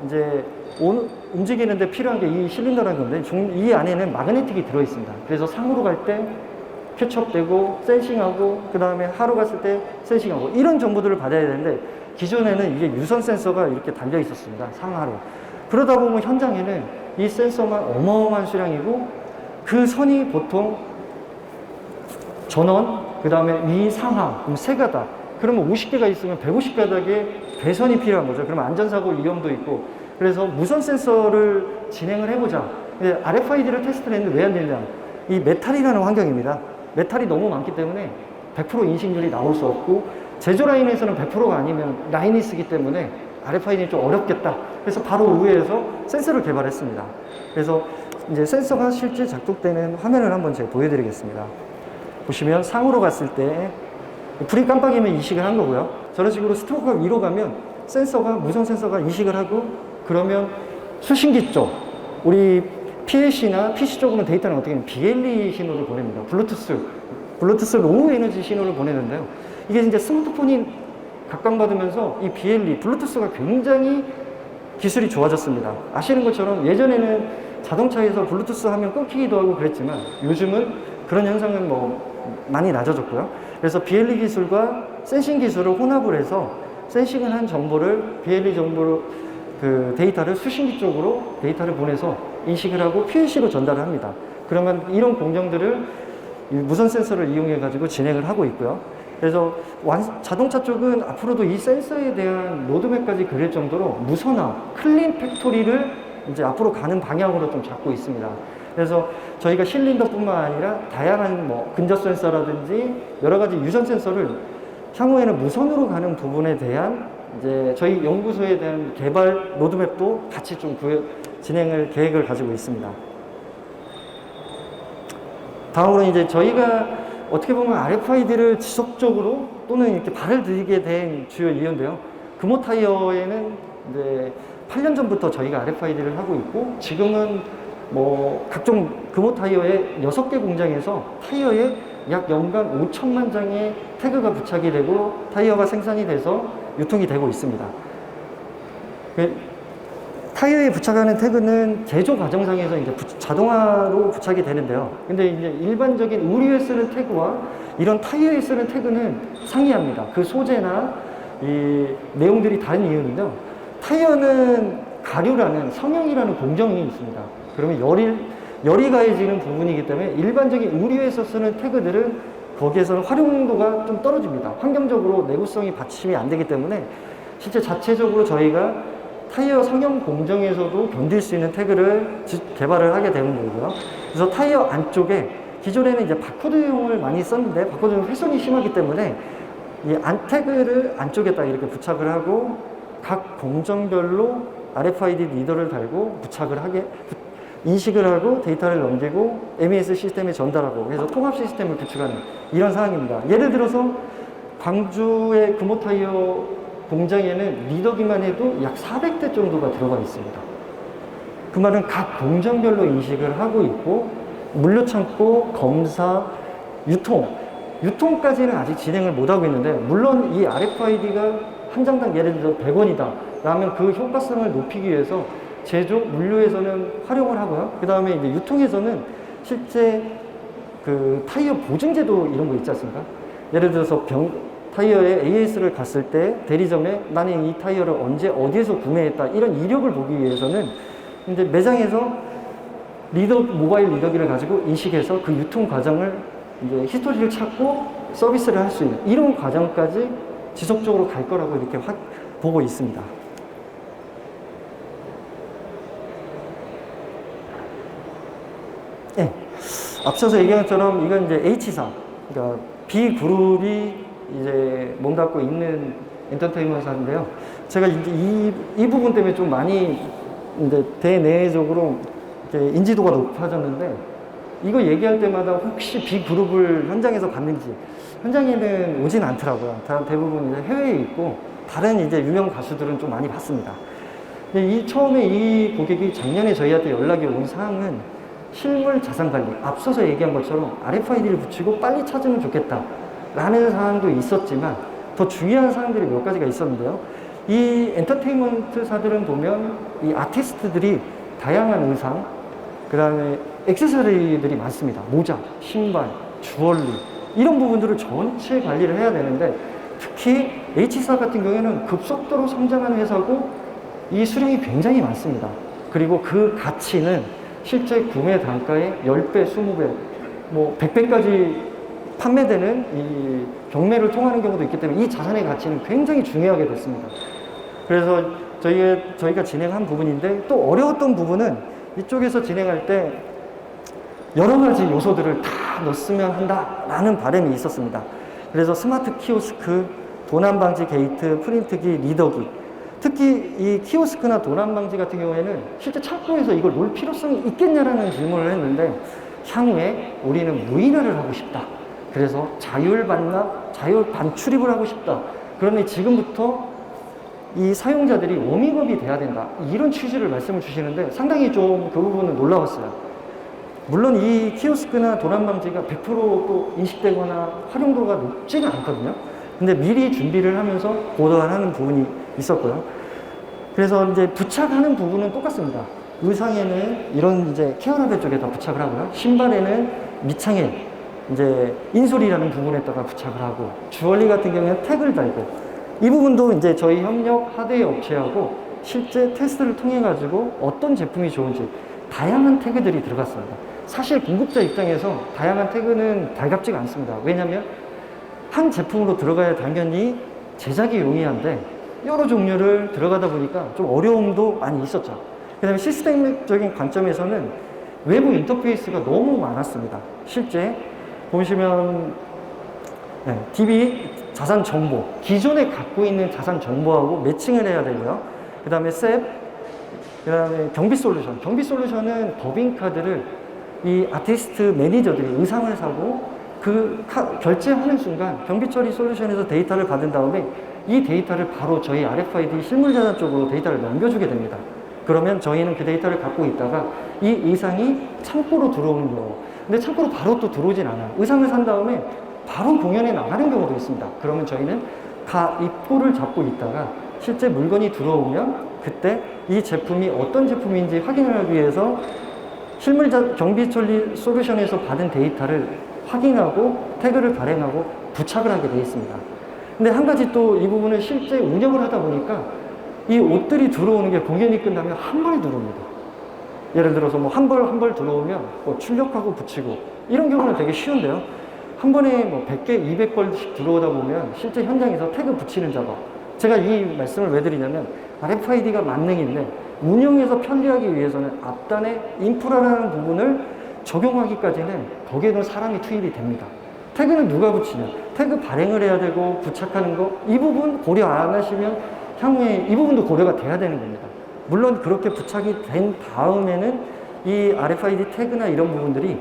이제 움직이는데 필요한 게 이 실린더라는 건데, 이 안에는 마그네틱이 들어있습니다. 그래서 상으로 갈 때 캐치업되고 센싱하고, 그 다음에 하로 갔을 때 센싱하고, 이런 정보들을 받아야 되는데 기존에는 이게 유선 센서가 이렇게 달려 있었습니다. 상하로. 그러다 보면 현장에는 이 센서만 어마어마한 수량이고, 그 선이 보통 전원, 그 다음에 위 상하, 그럼 세 가닥. 그러면 50개가 있으면 150가닥의 배선이 필요한 거죠. 그러면 안전사고 위험도 있고. 그래서 무선 센서를 진행을 해보자. RFID를 테스트를 했는데 왜 안 되냐. 이 메탈이라는 환경입니다. 메탈이 너무 많기 때문에 100% 인식률이 나올 수 없고, 제조 라인에서는 100%가 아니면 라인이 쓰기 때문에 RFID는 좀 어렵겠다. 그래서 바로 의회에서 센서를 개발했습니다. 그래서 이제 센서가 실제 작동되는 화면을 한번 제가 보여드리겠습니다. 보시면 상으로 갔을 때 불이 깜빡이면 인식을 한 거고요. 저런 식으로 스트로크가 위로 가면 센서가, 무선 센서가 인식을 하고, 그러면 수신기 쪽, 우리 PLC나 PC 쪽으로는 데이터는 어떻게 하면 BLE 신호를 보냅니다. 블루투스 로우 에너지 신호를 보내는데요. 이게 이제 스마트폰이 각광받으면서 이 BLE, 블루투스가 굉장히 기술이 좋아졌습니다. 아시는 것처럼 예전에는 자동차에서 블루투스 하면 끊기기도 하고 그랬지만, 요즘은 그런 현상은 많이 낮아졌고요. 그래서 BLE 기술과 센싱 기술을 혼합을 해서 센싱을 한 정보를, BLE 정보를, 데이터를 수신기 쪽으로 데이터를 보내서 인식을 하고 PLC로 전달을 합니다. 그러면 이런 공정들을 무선 센서를 이용해 가지고 진행을 하고 있고요. 그래서 자동차 쪽은 앞으로도 이 센서에 대한 로드맵까지 그릴 정도로 무선화, 클린 팩토리를 이제 앞으로 가는 방향으로 좀 잡고 있습니다. 그래서 저희가 실린더뿐만 아니라 다양한 뭐 근접 센서라든지 여러 가지 유선 센서를 향후에는 무선으로 가는 부분에 대한 이제 저희 연구소에 대한 개발 로드맵도 같이 좀 진행을 계획을 가지고 있습니다. 다음으로 이제 저희가 어떻게 보면 RFID를 지속적으로 또는 이렇게 발을 들이게 된 주요 이유인데요. 금호 타이어에는 이제 8년 전부터 저희가 RFID를 하고 있고, 지금은 뭐 각종 금호 타이어의 6개 공장에서 타이어에 약 연간 5천만 장의 태그가 부착이 되고 타이어가 생산이 돼서 유통이 되고 있습니다. 타이어에 부착하는 태그는 제조 과정상에서 이제 자동화로 부착이 되는데요. 근데 이제 일반적인 의류에 쓰는 태그와 이런 타이어에 쓰는 태그는 상이합니다. 그 소재나 이 내용들이 다른 이유는요. 타이어는 가류라는 성형이라는 공정이 있습니다. 그러면 열이 가해지는 부분이기 때문에 일반적인 의류에서 쓰는 태그들은 거기에서는 활용도가 좀 떨어집니다. 환경적으로 내구성이 받침이 안 되기 때문에 실제 자체적으로 저희가 타이어 성형 공정에서도 견딜 수 있는 태그를 개발을 하게 되는 거고요. 그래서 타이어 안쪽에 기존에는 이제 바코드용을 많이 썼는데 바코드용 훼손이 심하기 때문에 이 태그를 안쪽에다 이렇게 부착을 하고 각 공정별로 RFID 리더를 달고 인식을 하고 데이터를 넘기고 MES 시스템에 전달하고 그래서 통합 시스템을 구축하는 이런 상황입니다. 예를 들어서 광주의 금호 타이어 공장에는 리더기만 해도 약 400대 정도가 들어가 있습니다. 그 말은 각 공정별로 인식을 하고 있고 물류창고, 검사, 유통까지는 아직 진행을 못하고 있는데, 물론 이 RFID가 한 장당 예를 들어 100원이다 라면 그 효과성을 높이기 위해서 제조, 물류에서는 활용을 하고요. 그 다음에 이제 유통에서는 실제 그 타이어 보증제도 이런 거 있지 않습니까? 예를 들어서 타이어에 AS를 갔을 때 대리점에 나는 이 타이어를 언제 어디에서 구매했다 이런 이력을 보기 위해서는 이제 매장에서 모바일 리더기를 가지고 인식해서 그 유통 과정을 이제 히스토리를 찾고 서비스를 할 수 있는 이런 과정까지 지속적으로 갈 거라고 이렇게 보고 있습니다. 네. 앞서서 얘기한 것처럼 이건 이제 H사, 그러니까 B그룹이 이제 몸담고 있는 엔터테인먼트사인데요. 제가 이제 이 부분 때문에 좀 많이 이제 대내적으로 인지도가 높아졌는데, 이거 얘기할 때마다 혹시 B그룹을 현장에서 봤는지, 현장에는 오진 않더라고요. 대부분 이제 해외에 있고, 다른 이제 유명 가수들은 좀 많이 봤습니다. 근데 처음에 이 고객이 작년에 저희한테 연락이 온 사항은 실물 자산 관리, 앞서서 얘기한 것처럼 RFID를 붙이고 빨리 찾으면 좋겠다 라는 사항도 있었지만 더 중요한 사항들이 몇 가지가 있었는데요. 이 엔터테인먼트사들은 보면 이 아티스트들이 다양한 의상, 그 다음에 액세서리들이 많습니다. 모자, 신발, 주얼리 이런 부분들을 전체 관리를 해야 되는데, 특히 H사 같은 경우에는 급속도로 성장하는 회사고 이 수량이 굉장히 많습니다. 그리고 그 가치는 실제 구매 단가의 10배, 20배, 뭐 100배까지 판매되는 이 경매를 통하는 경우도 있기 때문에 이 자산의 가치는 굉장히 중요하게 됐습니다. 그래서 저희가 진행한 부분인데, 또 어려웠던 부분은 이쪽에서 진행할 때 여러 가지 요소들을 다 넣었으면 한다라는 바람이 있었습니다. 그래서 스마트 키오스크, 도난 방지 게이트, 프린트기, 리더기, 특히 이 키오스크나 도난 방지 같은 경우에는 실제 창고에서 이걸 놓을 필요성이 있겠냐라는 질문을 했는데, 향후에 우리는 무인화를 하고 싶다. 그래서 자율 반출입을 하고 싶다. 그러니 지금부터 이 사용자들이 워밍업이 돼야 된다. 이런 취지를 말씀을 주시는데 상당히 좀 그 부분은 놀라웠어요. 물론 이 키오스크나 도난 방지가 100%또 인식되거나 활용도가 높지는 않거든요. 근데 미리 준비를 하면서 보완하는 부분이 있었고요. 그래서 이제 부착하는 부분은 똑같습니다. 의상에는 이런 이제 케어라벨 쪽에다 부착을 하고요. 신발에는 밑창에 이제 인솔이라는 부분에다가 부착을 하고, 주얼리 같은 경우에는 태그를 달고, 이 부분도 이제 저희 협력 하드웨어 업체하고 실제 테스트를 통해 가지고 어떤 제품이 좋은지 다양한 태그들이 들어갔습니다. 사실 공급자 입장에서 다양한 태그는 달갑지가 않습니다. 왜냐하면 한 제품으로 들어가야 당연히 제작이 용이한데 여러 종류를 들어가다 보니까 좀 어려움도 많이 있었죠. 그 다음에 시스템적인 관점에서는 외부 인터페이스가 너무 많았습니다. 실제 보시면 DB 자산 정보, 기존에 갖고 있는 자산 정보하고 매칭을 해야 되고요. 그 다음에 셉, 그 다음에 경비 솔루션. 경비 솔루션은 법인카드를 이 아티스트 매니저들이 의상을 사고 결제하는 순간 경비 처리 솔루션에서 데이터를 받은 다음에 이 데이터를 바로 저희 RFID 실물자산 쪽으로 데이터를 넘겨주게 됩니다. 그러면 저희는 그 데이터를 갖고 있다가 이 의상이 창고로 들어오는 경우, 근데 창고로 바로 또 들어오진 않아요. 의상을 산 다음에 바로 공연에 나가는 경우도 있습니다. 그러면 저희는 입고를 잡고 있다가 실제 물건이 들어오면 그때 이 제품이 어떤 제품인지 확인을 하기 위해서 경비 처리 솔루션에서 받은 데이터를 확인하고 태그를 발행하고 부착을 하게 되어 있습니다. 근데 한 가지 또 이 부분을 실제 운영을 하다 보니까 이 옷들이 들어오는 게 공연이 끝나면 한 번에 들어옵니다. 예를 들어서 뭐 한 벌 들어오면 뭐 출력하고 붙이고 이런 경우는 되게 쉬운데요. 한 번에 뭐 100개, 200벌씩 들어오다 보면 실제 현장에서 태그 붙이는 작업. 제가 이 말씀을 왜 드리냐면 RFID가 만능인데 운영에서 편리하기 위해서는 앞단에 인프라라는 부분을 적용하기까지는 거기에는 사람이 투입이 됩니다. 태그는 누가 붙이냐? 태그 발행을 해야 되고 부착하는 거 이 부분 고려 안 하시면 향후에 이 부분도 고려가 돼야 되는 겁니다. 물론 그렇게 부착이 된 다음에는 이 RFID 태그나 이런 부분들이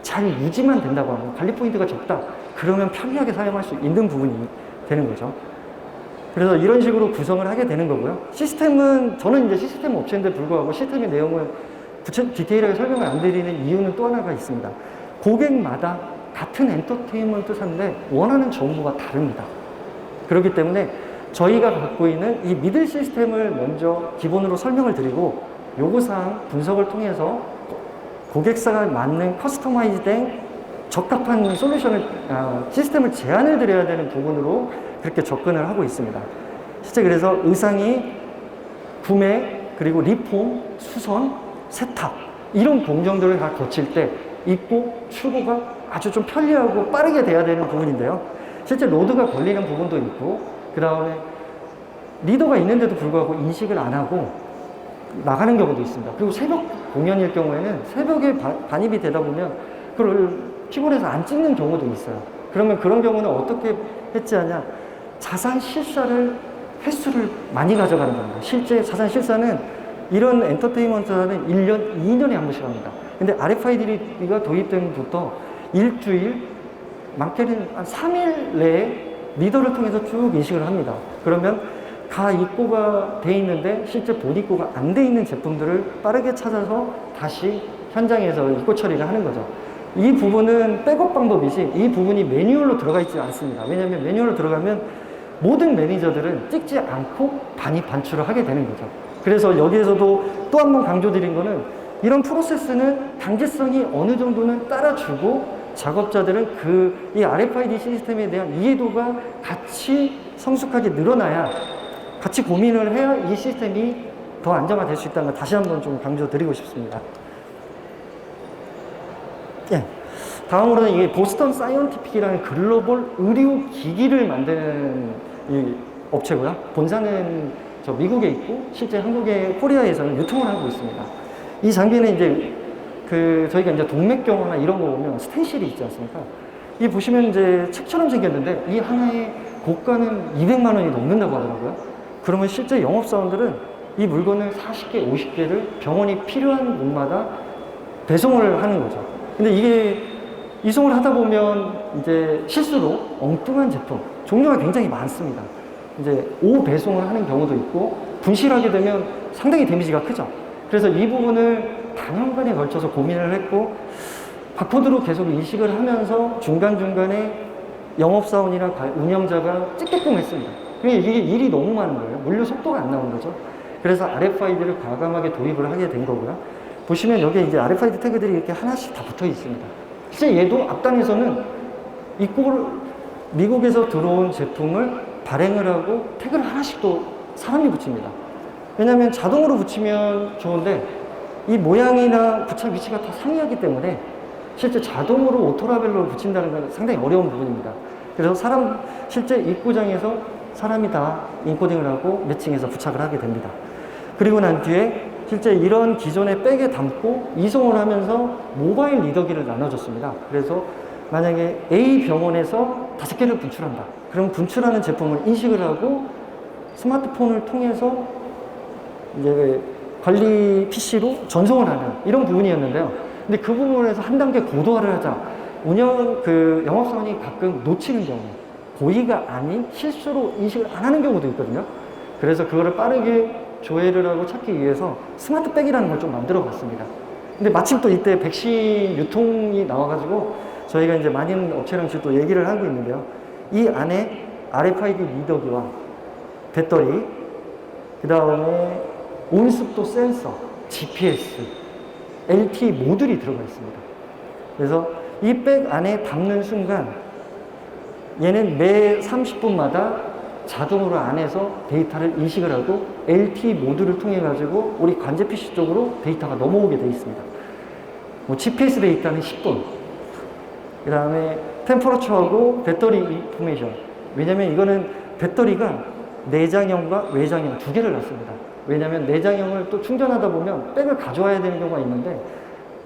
잘 유지만 된다고 하면 관리 포인트가 적다. 그러면 편리하게 사용할 수 있는 부분이 되는 거죠. 그래서 이런 식으로 구성을 하게 되는 거고요. 시스템은 저는 이제 시스템 업체인데 불구하고 시스템의 내용을 디테일하게 설명을 안 드리는 이유는 또 하나가 있습니다. 고객마다 같은 엔터테인먼트사인데 원하는 정보가 다릅니다. 그렇기 때문에 저희가 갖고 있는 이 미들 시스템을 먼저 기본으로 설명을 드리고 요구사항 분석을 통해서 고객사가 맞는 커스터마이즈된 적합한 시스템을 제안을 드려야 되는 부분으로 그렇게 접근을 하고 있습니다. 실제 그래서 의상이 구매, 그리고 리폼, 수선, 세탁 이런 공정들을 다 거칠 때 입고 출고가 아주 좀 편리하고 빠르게 돼야 되는 부분인데요. 실제 로드가 걸리는 부분도 있고 그 다음에 리더가 있는데도 불구하고 인식을 안 하고 나가는 경우도 있습니다. 그리고 새벽 공연일 경우에는 새벽에 반입이 되다 보면 그걸 피곤해서 안 찍는 경우도 있어요. 그러면 그런 경우는 어떻게 해지하냐? 자산 실사를 횟수를 많이 가져가는 겁니다. 실제 자산 실사는 이런 엔터테인먼트는 1년, 2년에 한 번씩 합니다. 근데 RFID가 도입된 부터 일주일, 많게는 한 3일 내에 리더를 통해서 쭉 인식을 합니다. 그러면 입고가 돼 있는데 실제 본 입고가 안 돼 있는 제품들을 빠르게 찾아서 다시 현장에서 입고 처리를 하는 거죠. 이 부분은 백업 방법이지 이 부분이 매뉴얼로 들어가 있지 않습니다. 왜냐하면 매뉴얼로 들어가면 모든 매니저들은 찍지 않고 반출을 하게 되는 거죠. 그래서 여기에서도 또 한 번 강조드린 거는 이런 프로세스는 강제성이 어느 정도는 따라주고 작업자들은 이 RFID 시스템에 대한 이해도가 같이 성숙하게 늘어나야 같이 고민을 해야 이 시스템이 더 안정화될 수 있다는 걸 다시 한번 좀 강조드리고 싶습니다. 예. 다음으로는 이게 보스턴 사이언티픽이라는 글로벌 의료 기기를 만드는 이 업체고요. 본사는 저 미국에 있고 실제 한국의 코리아에서는 유통을 하고 있습니다. 이 장비는 이제 저희가 이제 동맥경화나 이런 거 보면 스텐실이 있지 않습니까? 이 보시면 이제 책처럼 생겼는데 이 하나의 고가는 200만 원이 넘는다고 하더라고요. 그러면 실제 영업사원들은 이 물건을 40개, 50개를 병원이 필요한 곳마다 배송을 하는 거죠. 근데 이게 이송을 하다 보면 이제 실수로 엉뚱한 제품, 종류가 굉장히 많습니다. 이제 오배송을 하는 경우도 있고 분실하게 되면 상당히 데미지가 크죠. 그래서 이 부분을 단연간에 걸쳐서 고민을 했고 바코드로 계속 인식을 하면서 중간중간에 영업사원이나 운영자가 찍게끔 했습니다. 그러니까 이게 일이 너무 많은 거예요. 물류 속도가 안 나오는 거죠. 그래서 RFID를 과감하게 도입을 하게 된 거고요. 보시면 여기에 이제 RFID 태그들이 이렇게 하나씩 다 붙어 있습니다. 실제 얘도 앞단에서는 미국에서 들어온 제품을 발행을 하고 태그를 하나씩 또 사람이 붙입니다. 왜냐하면 자동으로 붙이면 좋은데 이 모양이나 부착 위치가 다 상이하기 때문에 실제 자동으로 오토라벨로 붙인다는 건 상당히 어려운 부분입니다. 그래서 실제 입고장에서 사람이 다 인코딩을 하고 매칭해서 부착을 하게 됩니다. 그리고 난 뒤에 실제 이런 기존의 백에 담고 이송을 하면서 모바일 리더기를 나눠줬습니다. 그래서 만약에 A 병원에서 5개를 분출한다. 그럼 분출하는 제품을 인식을 하고 스마트폰을 통해서 이제 관리 PC로 전송을 하는 이런 부분이었는데요. 근데 그 부분에서 한 단계 고도화를 하자. 영업사원이 가끔 놓치는 경우, 고의가 아닌 실수로 인식을 안 하는 경우도 있거든요. 그래서 그거를 빠르게 조회를 하고 찾기 위해서 스마트백이라는 걸 좀 만들어 봤습니다. 근데 마침 또 이때 백신 유통이 나와가지고 저희가 이제 많은 업체랑 지금 또 얘기를 하고 있는데요. 이 안에 RFID 리더기와 배터리, 그 다음에 온습도 센서, GPS, LTE 모듈이 들어가 있습니다. 그래서 이 백 안에 담는 순간 얘는 매 30분마다 자동으로 안에서 데이터를 인식을 하고 LTE 모듈을 통해 가지고 우리 관제 PC 쪽으로 데이터가 넘어오게 되어 있습니다. GPS 데이터는 10분. 그 다음에 템퍼러처하고 배터리 인포메이션. 왜냐면 이거는 배터리가 내장형과 외장형 두 개를 놨습니다. 왜냐면 내장형을 또 충전하다 보면 백을 가져와야 되는 경우가 있는데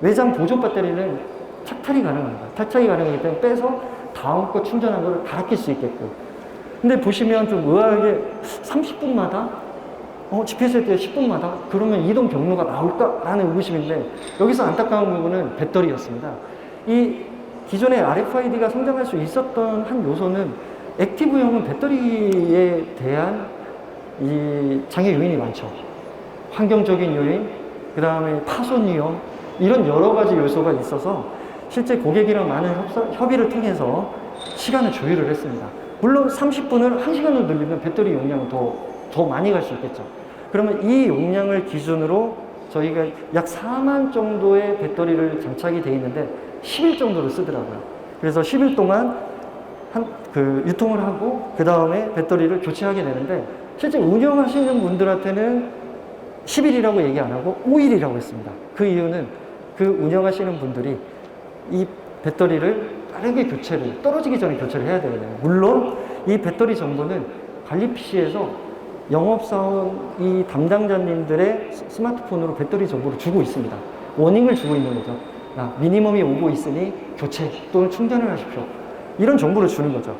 외장 보조 배터리는 착탈이 가능합니다. 탈착이 가능하기 때문에 빼서 다음 거 충전한 거를 갈아 낄 수 있게끔. 근데 보시면 좀 의아하게 30분마다 GPS 할 때 10분마다 그러면 이동 경로가 나올까라는 의구심인데 여기서 안타까운 부분은 배터리였습니다. 이 기존의 RFID가 성장할 수 있었던 한 요소는 액티브형은 배터리에 대한 이 장애 요인이 많죠. 환경적인 요인, 그 다음에 파손 위험, 이런 여러 가지 요소가 있어서 실제 고객이랑 많은 협의를 통해서 시간을 조율을 했습니다. 물론 30분을 1시간으로 늘리면 배터리 용량은 더 많이 갈 수 있겠죠. 그러면 이 용량을 기준으로 저희가 약 4만 정도의 배터리를 장착이 되어 있는데 10일 정도를 쓰더라고요. 그래서 10일 동안 유통을 하고 그 다음에 배터리를 교체하게 되는데 실제 운영하시는 분들한테는 10일이라고 얘기 안 하고 5일이라고 했습니다. 그 이유는 그 운영하시는 분들이 이 배터리를 빠르게 떨어지기 전에 교체를 해야 되거든요. 물론 이 배터리 정보는 관리 PC에서 영업사원 이 담당자님들의 스마트폰으로 배터리 정보를 주고 있습니다. 워닝을 주고 있는 거죠. 미니멈이 오고 있으니 교체 또는 충전을 하십시오. 이런 정보를 주는 거죠.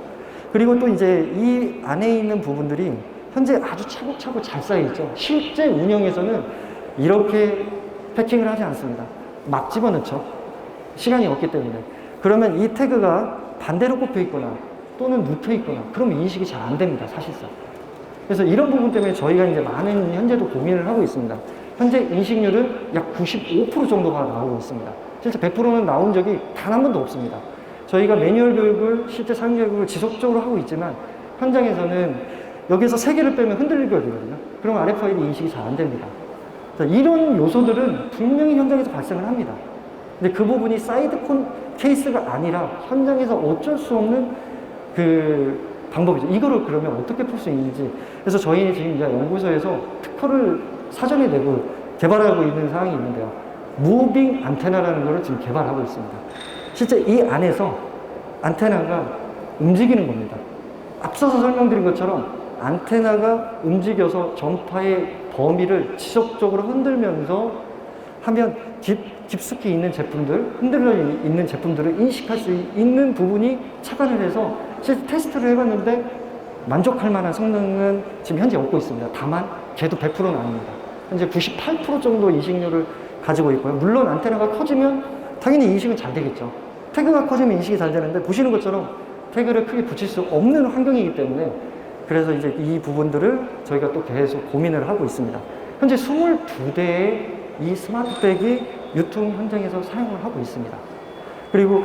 그리고 또 이제 이 안에 있는 부분들이 현재 아주 차곡차곡 잘 쌓여있죠. 실제 운영에서는 이렇게 패킹을 하지 않습니다. 막 집어넣죠. 시간이 없기 때문에. 그러면 이 태그가 반대로 꼽혀 있거나 또는 눕혀 있거나 그러면 인식이 잘 안 됩니다. 사실상. 그래서 이런 부분 때문에 저희가 이제 많은 현재도 고민을 하고 있습니다. 현재 인식률은 약 95% 정도가 나오고 있습니다. 실제 100%는 나온 적이 단 한 번도 없습니다. 저희가 매뉴얼 교육을, 실제 사용 교육을 지속적으로 하고 있지만 현장에서는 여기서 3개를 빼면 흔들리게 되거든요. 그러면 RFID 인식이 잘 안 됩니다. 이런 요소들은 분명히 현장에서 발생을 합니다. 근데 그 부분이 사이드 케이스가 아니라 현장에서 어쩔 수 없는 그 방법이죠. 이거를 그러면 어떻게 풀 수 있는지. 그래서 저희 지금 이제 연구소에서 특허를 사전에 내고 개발하고 있는 사항이 있는데요. 무빙 안테나라는 거를 지금 개발하고 있습니다. 실제 이 안에서 안테나가 움직이는 겁니다. 앞서서 설명드린 것처럼 안테나가 움직여서 전파의 범위를 지속적으로 흔들면서 하면 깊숙이 있는 제품들, 흔들려 있는 제품들을 인식할 수 있는 부분이 착안을 해서 실제 테스트를 해봤는데 만족할 만한 성능은 지금 현재 얻고 있습니다. 다만 걔도 100%는 아닙니다. 현재 98% 정도 인식률을 가지고 있고요. 물론 안테나가 커지면 당연히 인식은 잘 되겠죠. 태그가 커지면 인식이 잘 되는데 보시는 것처럼 태그를 크게 붙일 수 없는 환경이기 때문에 그래서 이제 이 부분들을 저희가 또 계속 고민을 하고 있습니다. 현재 22대의 이 스마트백이 유통 현장에서 사용을 하고 있습니다. 그리고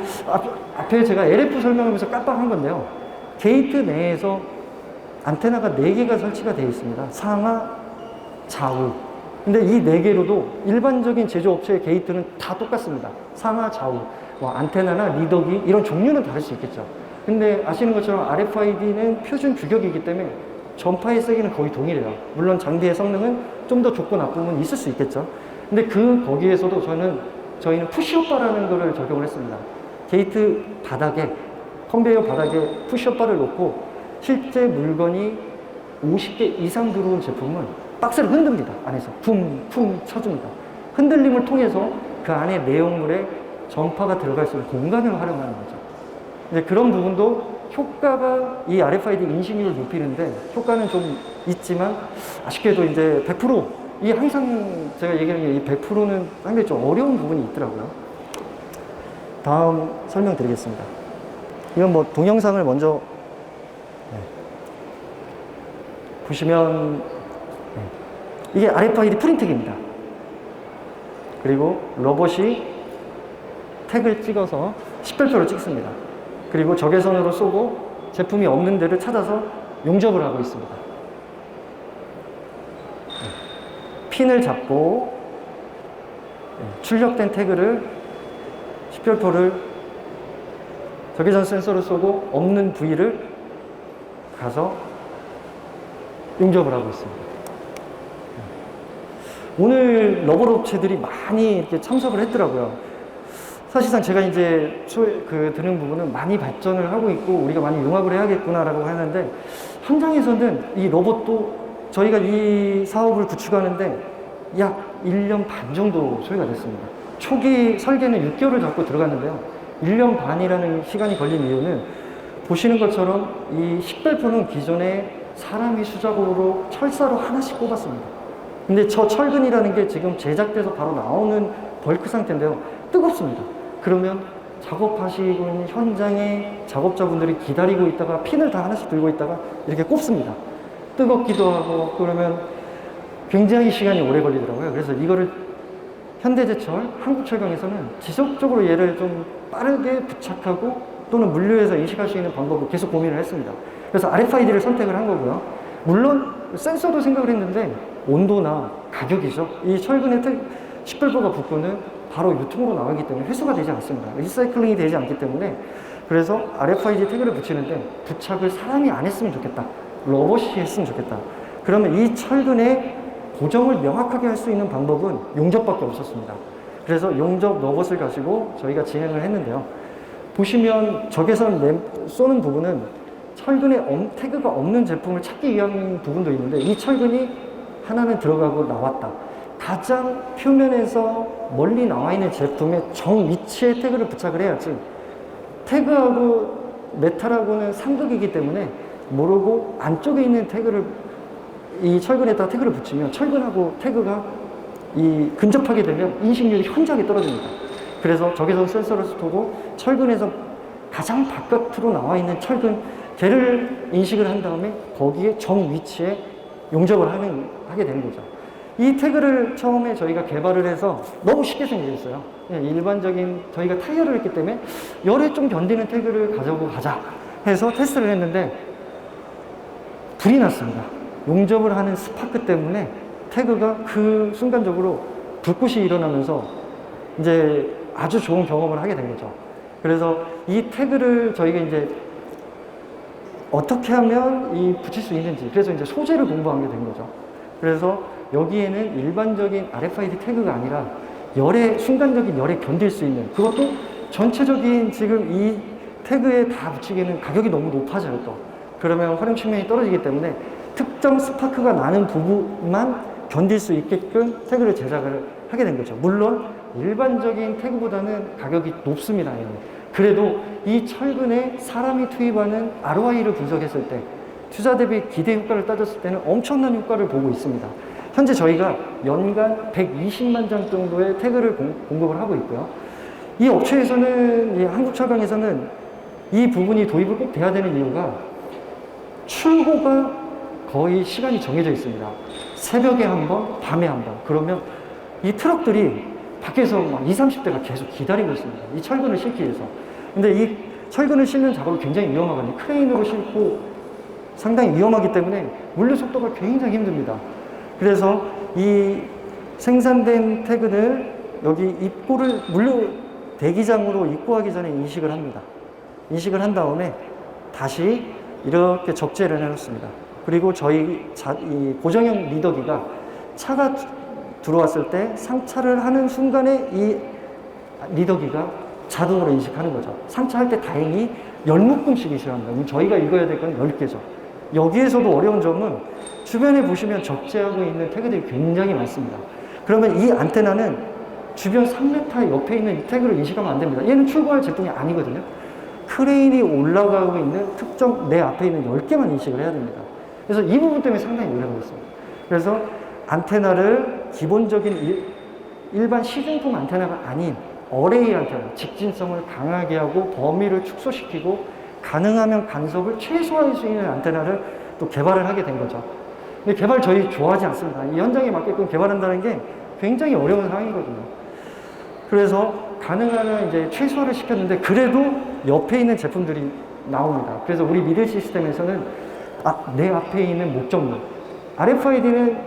앞에 제가 LF 설명하면서 깜빡한 건데요. 게이트 내에서 안테나가 4개가 설치가 되어 있습니다. 상하, 좌우. 근데 이 4개로도 일반적인 제조업체의 게이트는 다 똑같습니다. 상하, 좌우. 안테나나 리더기 이런 종류는 다를 수 있겠죠. 근데 아시는 것처럼 RFID는 표준 규격이기 때문에 전파의 세기는 거의 동일해요. 물론 장비의 성능은 좀 더 좋고 나쁨은 있을 수 있겠죠. 근데 거기에서도 저희는 푸시업바라는 거를 적용을 했습니다. 게이트 바닥에, 컨베이어 바닥에 푸시업바를 놓고 실제 물건이 50개 이상 들어온 제품은 박스를 흔듭니다. 안에서 쿵쿵 쳐줍니다. 흔들림을 통해서 그 안에 내용물에 전파가 들어갈 수 있는 공간을 활용하는 거죠. 이제 그런 부분도 효과가 이 RFID 인식률을 높이는데 효과는 좀 있지만 아쉽게도 이제 100%이 항상 제가 얘기하는 게 이 100%는 상당히 좀 어려운 부분이 있더라고요. 다음 설명드리겠습니다. 이건 뭐 동영상을 먼저 보시면 이게 RFID 프린트기입니다. 그리고 로봇이 택을 찍어서 식별표를 찍습니다. 그리고 적외선으로 쏘고 제품이 없는 데를 찾아서 용접을 하고 있습니다. 핀을 잡고 출력된 태그를 식별표를 적외선 센서를 쏘고 없는 부위를 가서 용접을 하고 있습니다. 오늘 로봇 업체들이 많이 이렇게 참석을 했더라고요. 사실상 제가 이제 드는 부분은 많이 발전을 하고 있고 우리가 많이 융합을 해야겠구나라고 하는데 현장에서는 이 로봇도 저희가 이 사업을 구축하는데 약 1년 반 정도 소요가 됐습니다. 초기 설계는 6개월을 잡고 들어갔는데요. 1년 반이라는 시간이 걸린 이유는 보시는 것처럼 이 식별표는 기존에 사람이 수작업으로 철사로 하나씩 꼽았습니다. 근데 저 철근이라는 게 지금 제작돼서 바로 나오는 벌크 상태인데요. 뜨겁습니다. 그러면 작업하시고 있는 현장에 작업자분들이 기다리고 있다가 핀을 다 하나씩 들고 있다가 이렇게 꼽습니다. 뜨겁기도 하고 그러면 굉장히 시간이 오래 걸리더라고요. 그래서 이거를 현대제철, 한국철강에서는 지속적으로 얘를 좀 빠르게 부착하고 또는 물류에서 인식할 수 있는 방법을 계속 고민을 했습니다. 그래서 RFID를 선택을 한 거고요. 물론 센서도 생각을 했는데 온도나 가격이죠. 이 철근의 식별표가 붙고는 바로 유통으로 나가기 때문에 회수가 되지 않습니다. 리사이클링이 되지 않기 때문에 그래서 RFID 태그를 붙이는데 부착을 사람이 안 했으면 좋겠다. 로봇이 했으면 좋겠다. 그러면 이 철근의 고정을 명확하게 할 수 있는 방법은 용접밖에 없었습니다. 그래서 용접 로봇을 가지고 저희가 진행을 했는데요. 보시면 적외선 쏘는 부분은 철근에 태그가 없는 제품을 찾기 위한 부분도 있는데 이 철근이 하나는 들어가고 나왔다. 가장 표면에서 멀리 나와 있는 제품의 정 위치에 태그를 부착을 해야지 태그하고 메탈하고는 상극이기 때문에 모르고 안쪽에 있는 태그를 이 철근에다 태그를 붙이면 철근하고 태그가 근접하게 되면 인식률이 현저하게 떨어집니다. 그래서 적외선 센서를 쏘고 철근에서 가장 바깥으로 나와 있는 철근 걔를 인식을 한 다음에 거기에 정 위치에 용접을 하게 되는 거죠. 이 태그를 처음에 저희가 개발을 해서 너무 쉽게 생겼어요. 일반적인 저희가 타이어를 했기 때문에 열에 좀 견디는 태그를 가져오고 가자 해서 테스트를 했는데 불이 났습니다. 용접을 하는 스파크 때문에 태그가 그 순간적으로 불꽃이 일어나면서 이제 아주 좋은 경험을 하게 된 거죠. 그래서 이 태그를 저희가 이제 어떻게 하면 붙일 수 있는지 그래서 이제 소재를 공부한 게 된 거죠. 그래서 여기에는 일반적인 RFID 태그가 아니라 순간적인 열에 견딜 수 있는 그것도 전체적인 지금 이 태그에 다 붙이기에는 가격이 너무 높아져요 또. 그러면 활용 측면이 떨어지기 때문에 특정 스파크가 나는 부분만 견딜 수 있게끔 태그를 제작을 하게 된 거죠. 물론 일반적인 태그보다는 가격이 높습니다. 그래도 이 철근에 사람이 투입하는 ROI를 분석했을 때 투자 대비 기대 효과를 따졌을 때는 엄청난 효과를 보고 있습니다. 현재 저희가 연간 120만 장 정도의 태그를 공급을 하고 있고요. 이 업체에서는, 이 한국철강에서는 이 부분이 도입을 꼭 돼야 되는 이유가 출고가 거의 시간이 정해져 있습니다. 새벽에 한 번, 밤에 한 번. 그러면 이 트럭들이 밖에서 막 20, 30대가 계속 기다리고 있습니다. 이 철근을 싣기 위해서. 근데 이 철근을 싣는 작업이 굉장히 위험하거든요. 크레인으로 싣고 상당히 위험하기 때문에 물류 속도가 굉장히 힘듭니다. 그래서 이 생산된 태그를 여기 입고를 물류 대기장으로 입고하기 전에 인식을 합니다. 인식을 한 다음에 다시 이렇게 적재를 해놓습니다. 그리고 저희 이 고정형 리더기가 차가 들어왔을 때 상차를 하는 순간에 이 리더기가 자동으로 인식하는 거죠. 상차할 때 다행히 10묶음씩이 싫어합니다. 저희가 읽어야 될 건 10개죠. 여기에서도 어려운 점은 주변에 보시면 적재하고 있는 태그들이 굉장히 많습니다. 그러면 이 안테나는 주변 3m 옆에 있는 이 태그를 인식하면 안 됩니다. 얘는 출고할 제품이 아니거든요. 크레인이 올라가고 있는 특정 내 앞에 있는 10개만 인식을 해야 됩니다. 그래서 이 부분 때문에 상당히 오래 걸렸습니다. 그래서 안테나를 기본적인 일반 시중품 안테나가 아닌 어레이 안테나, 직진성을 강하게 하고 범위를 축소시키고 가능하면 간섭을 최소화할 수 있는 안테나를 또 개발을 하게 된 거죠. 근데 개발 저희 좋아하지 않습니다. 이 현장에 맞게끔 개발한다는 게 굉장히 어려운 상황이거든요. 그래서 가능하면 이제 최소화를 시켰는데 그래도 옆에 있는 제품들이 나옵니다. 그래서 우리 미들 시스템에서는 내 앞에 있는 목적물, RFID는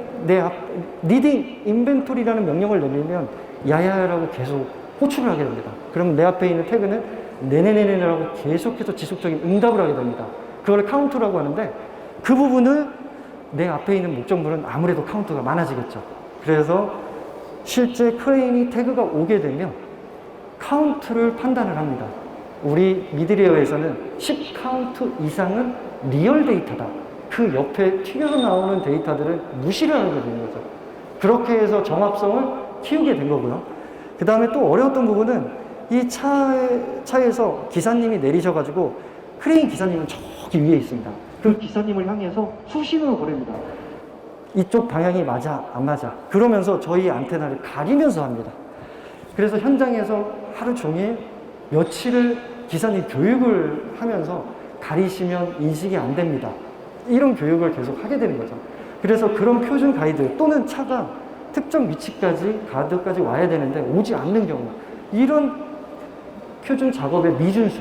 리딩 인벤토리라는 명령을 내리면 야야라고 계속 호출을 하게 됩니다. 그럼 내 앞에 있는 태그는 네네네네라고 계속해서 지속적인 응답을 하게 됩니다. 그걸 카운트라고 하는데 그 부분을 내 앞에 있는 목적물은 아무래도 카운트가 많아지겠죠. 그래서 실제 크레인이 태그가 오게 되면 카운트를 판단을 합니다. 우리 미드리어에서는 10카운트 이상은 리얼 데이터다. 그 옆에 튀겨서 나오는 데이터들은 무시를 하게 되는 거죠. 그렇게 해서 정합성을 키우게 된 거고요. 그 다음에 또 어려웠던 부분은 이 차에서 기사님이 내리셔가지고 크레인 기사님은 저기 위에 있습니다. 그 기사님을 향해서 수신호를 보냅니다. 이쪽 방향이 맞아, 안 맞아. 그러면서 저희 안테나를 가리면서 합니다. 그래서 현장에서 하루 종일 며칠을 기사님 교육을 하면서 가리시면 인식이 안 됩니다. 이런 교육을 계속 하게 되는 거죠. 그래서 그런 표준 가이드 또는 차가 특정 위치까지 가드까지 와야 되는데 오지 않는 경우 이런 표준 작업의 미준수.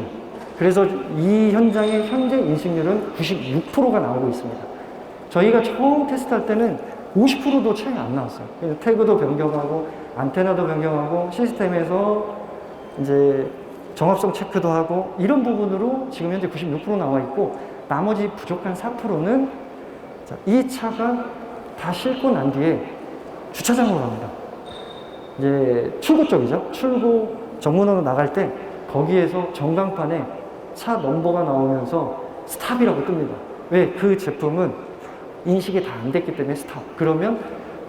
그래서 이 현장의 현재 인식률은 96%가 나오고 있습니다. 저희가 처음 테스트할 때는 50%도 차이 안 나왔어요. 태그도 변경하고 안테나도 변경하고 시스템에서 이제 정합성 체크도 하고 이런 부분으로 지금 현재 96% 나와 있고 나머지 부족한 4%는 이 차가 다 싣고 난 뒤에 주차장으로 갑니다. 이제 출고 쪽이죠. 출고 정문으로 나갈 때 거기에서 전광판에 차 넘버가 나오면서 스탑이라고 뜹니다. 왜? 그 제품은 인식이 다 안 됐기 때문에 스탑. 그러면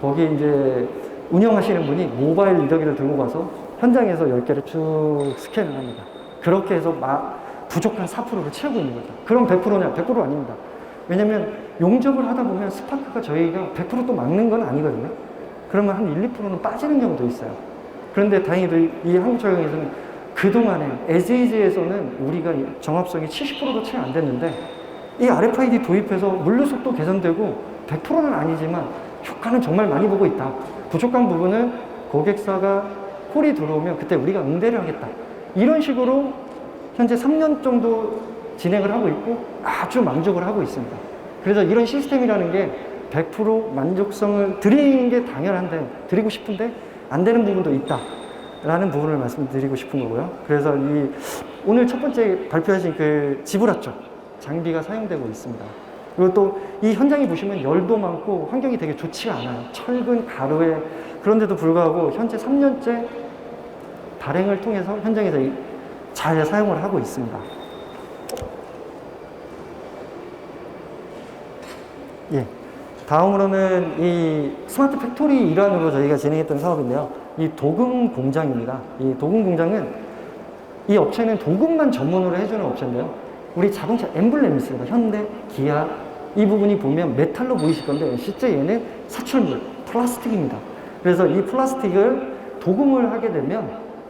거기 이제 운영하시는 분이 모바일 리더기를 들고 가서 현장에서 10개를 쭉 스캔을 합니다. 그렇게 해서 부족한 4%를 채우고 있는 거죠. 그럼 100%냐? 100% 아닙니다. 왜냐면 용접을 하다 보면 스파크가 저희가 100% 또 막는 건 아니거든요. 그러면 한 1, 2%는 빠지는 경우도 있어요. 그런데 다행히도 이 한국차량에서는 그동안에 SAG에서는 우리가 정합성이 70%도 채 안 됐는데 이 RFID 도입해서 물류속도 개선되고 100%는 아니지만 효과는 정말 많이 보고 있다. 부족한 부분은 고객사가 콜이 들어오면 그때 우리가 응대를 하겠다. 이런 식으로 현재 3년 정도 진행을 하고 있고 아주 만족을 하고 있습니다. 그래서 이런 시스템이라는 게 100% 만족성을 드리는 게 당연한데 드리고 싶은데 안 되는 부분도 있다 라는 부분을 말씀드리고 싶은 거고요. 그래서 오늘 첫 번째 발표하신 그 지브라 쪽 장비가 사용되고 있습니다. 그리고 또 이 현장에 보시면 열도 많고 환경이 되게 좋지가 않아요. 철근 가루에. 그런데도 불구하고 현재 3년째 발행을 통해서 현장에서 잘 사용을 하고 있습니다. 예. 다음으로는 이 스마트 팩토리 일환으로 저희가 진행했던 사업인데요. 이 도금 공장입니다. 이 도금 공장은 이 업체는 도금만 전문으로 해주는 업체인데요. 우리 자동차 엠블렘이 있습니다. 현대, 기아 이 부분이 보면 메탈로 보이실 건데 실제 얘는 사출물, 플라스틱입니다. 그래서 이 플라스틱을 도금을 하게 되면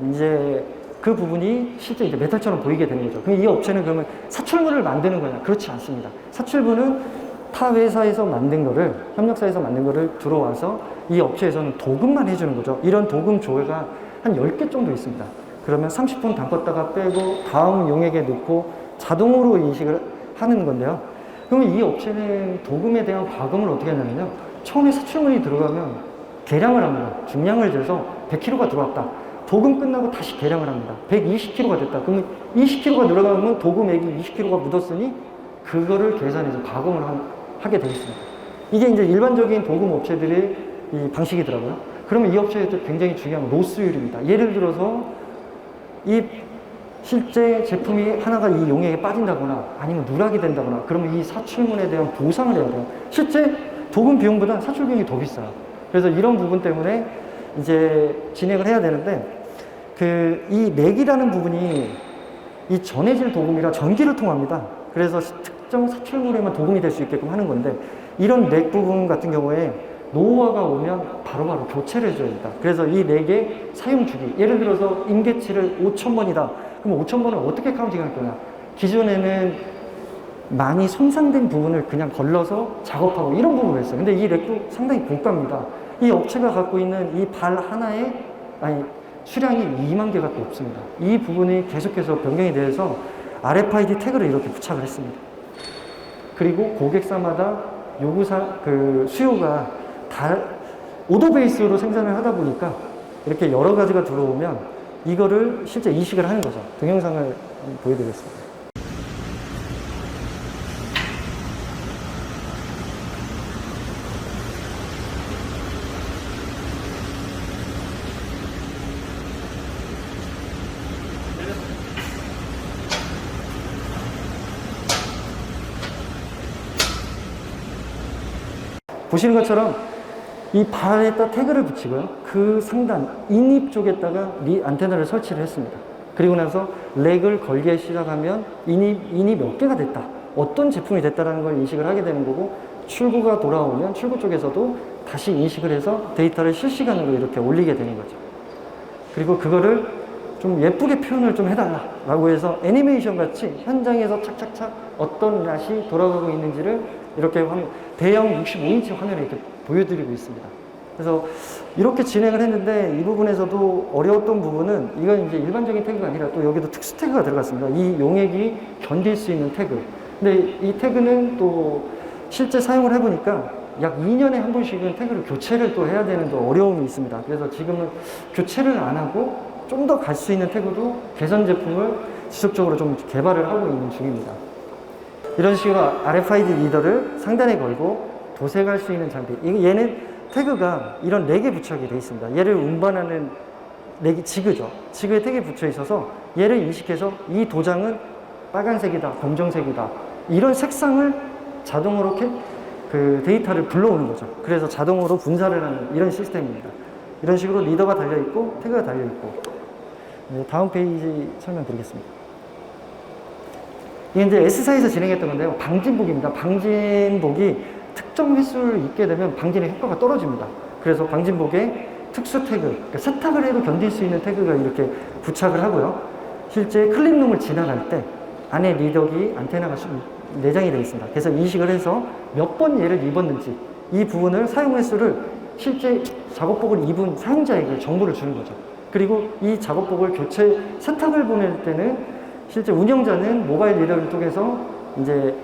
이제 그 부분이 실제 이제 메탈처럼 보이게 되는 거죠. 그럼 이 업체는 그러면 사출물을 만드는 거냐? 그렇지 않습니다. 사출물은 타 회사에서 만든 거를, 협력사에서 만든 거를 들어와서 이 업체에서는 도금만 해주는 거죠. 이런 도금 조회가 한 10개 정도 있습니다. 그러면 30분 담궜다가 빼고 다음 용액에 넣고 자동으로 인식을 하는 건데요. 그러면 이 업체는 도금에 대한 과금을 어떻게 하냐면요. 처음에 사출물이 들어가면 계량을 합니다. 중량을 재서 100kg가 들어왔다. 도금 끝나고 다시 계량을 합니다. 120kg가 됐다. 그러면 20kg가 늘어가면 도금액이 20kg가 묻었으니 그거를 계산해서 과금을 하게 되어 있습니다. 이게 이제 일반적인 도금 업체들의 이 방식이더라고요. 그러면 이 업체에도 굉장히 중요한 로스율입니다. 예를 들어서 이 실제 제품이 하나가 이 용액에 빠진다거나 아니면 누락이 된다거나 그러면 이 사출물에 대한 보상을 해야 돼요. 실제 도금 비용보다 사출 비용이 더 비싸요. 그래서 이런 부분 때문에 이제 진행을 해야 되는데 이 렉이라는 부분이 이 전해질 도금이라 전기를 통합니다. 그래서 특정 사출물에만 도금이 될 수 있게끔 하는 건데 이런 렉 부분 같은 경우에 노후화가 오면 바로바로 교체를 해줘야 된다. 그래서 이 렉의 사용 주기, 예를 들어서 임계치를 5,000번이다. 그럼 5,000번을 어떻게 카운팅할 거냐? 기존에는 많이 손상된 부분을 그냥 걸러서 작업하고 이런 부분을 했어요. 근데 이 렉도 상당히 고가입니다. 이 업체가 갖고 있는 이 발 하나에 수량이 2만 개가 또 없습니다. 이 부분이 계속해서 변경이 돼서 RFID 태그를 이렇게 부착을 했습니다. 그리고 고객사마다 수요가 다 오더 베이스로 생산을 하다 보니까 이렇게 여러 가지가 들어오면 이거를 실제 인식을 하는 거죠. 동영상을 보여드리겠습니다. 보시는 것처럼 이 발에다 태그를 붙이고요. 그 상단, 인입 쪽에다가 안테나를 설치를 했습니다. 그리고 나서 렉을 걸기 시작하면 인이 몇 개가 됐다. 어떤 제품이 됐다라는 걸 인식을 하게 되는 거고 출고가 돌아오면 출고 쪽에서도 다시 인식을 해서 데이터를 실시간으로 이렇게 올리게 되는 거죠. 그리고 그거를 좀 예쁘게 표현을 좀 해달라 라고 해서 애니메이션 같이 현장에서 착착착 어떤 낫이 돌아가고 있는지를 이렇게 대형 65인치 화면에 이렇게 보여드리고 있습니다. 그래서 이렇게 진행을 했는데 이 부분에서도 어려웠던 부분은 이건 이제 일반적인 태그가 아니라 또 여기도 특수 태그가 들어갔습니다. 이 용액이 견딜 수 있는 태그. 근데 이 태그는 또 실제 사용을 해보니까 약 2년에 한 번씩은 태그를 교체를 또 해야 되는 또 어려움이 있습니다. 그래서 지금은 교체를 안 하고 좀 더 갈 수 있는 태그도 개선 제품을 지속적으로 좀 개발을 하고 있는 중입니다. 이런 식으로 RFID 리더를 상단에 걸고 도색할 수 있는 장비. 얘는 태그가 이런 렉에 부착이 되어 있습니다. 얘를 운반하는 렉이 지그죠. 지그에 태그에 붙여 있어서 얘를 인식해서 이 도장은 빨간색이다, 검정색이다. 이런 색상을 자동으로 그 데이터를 불러오는 거죠. 그래서 자동으로 분사를 하는 이런 시스템입니다. 이런 식으로 리더가 달려있고 태그가 달려있고. 다음 페이지 설명드리겠습니다. 이게 이제 S사에서 진행했던 건데요. 방진복입니다. 방진복이 특정 횟수를 입게 되면 방진의 효과가 떨어집니다. 그래서 방진복에 특수 태그, 그러니까 세탁을 해도 견딜 수 있는 태그가 이렇게 부착을 하고요. 실제 클린룸을 지나갈 때 안에 리더기 안테나가 내장이 되어 있습니다. 그래서 인식을 해서 몇 번 얘를 입었는지 이 부분을 사용 횟수를 실제 작업복을 입은 사용자에게 정보를 주는 거죠. 그리고 이 작업복을 세탁을 보낼 때는 실제 운영자는 모바일 리더를 통해서 이제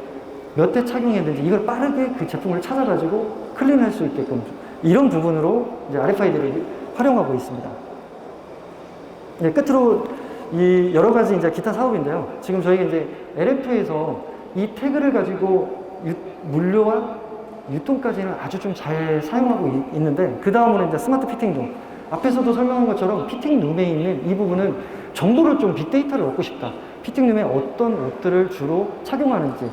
몇 대 착용했는지 이걸 빠르게 그 제품을 찾아가지고 클린할 수 있게끔 이런 부분으로 이제 RFID를 활용하고 있습니다. 이제 끝으로 이 여러 가지 이제 기타 사업인데요. 지금 저희가 이제 LF에서 이 태그를 가지고 물류와 유통까지는 아주 좀 잘 사용하고 있는데 그 다음으로 이제 스마트 피팅룸. 앞에서도 설명한 것처럼 피팅룸에 있는 이 부분은 정보를 좀 빅데이터를 얻고 싶다. 피팅룸에 어떤 옷들을 주로 착용하는지,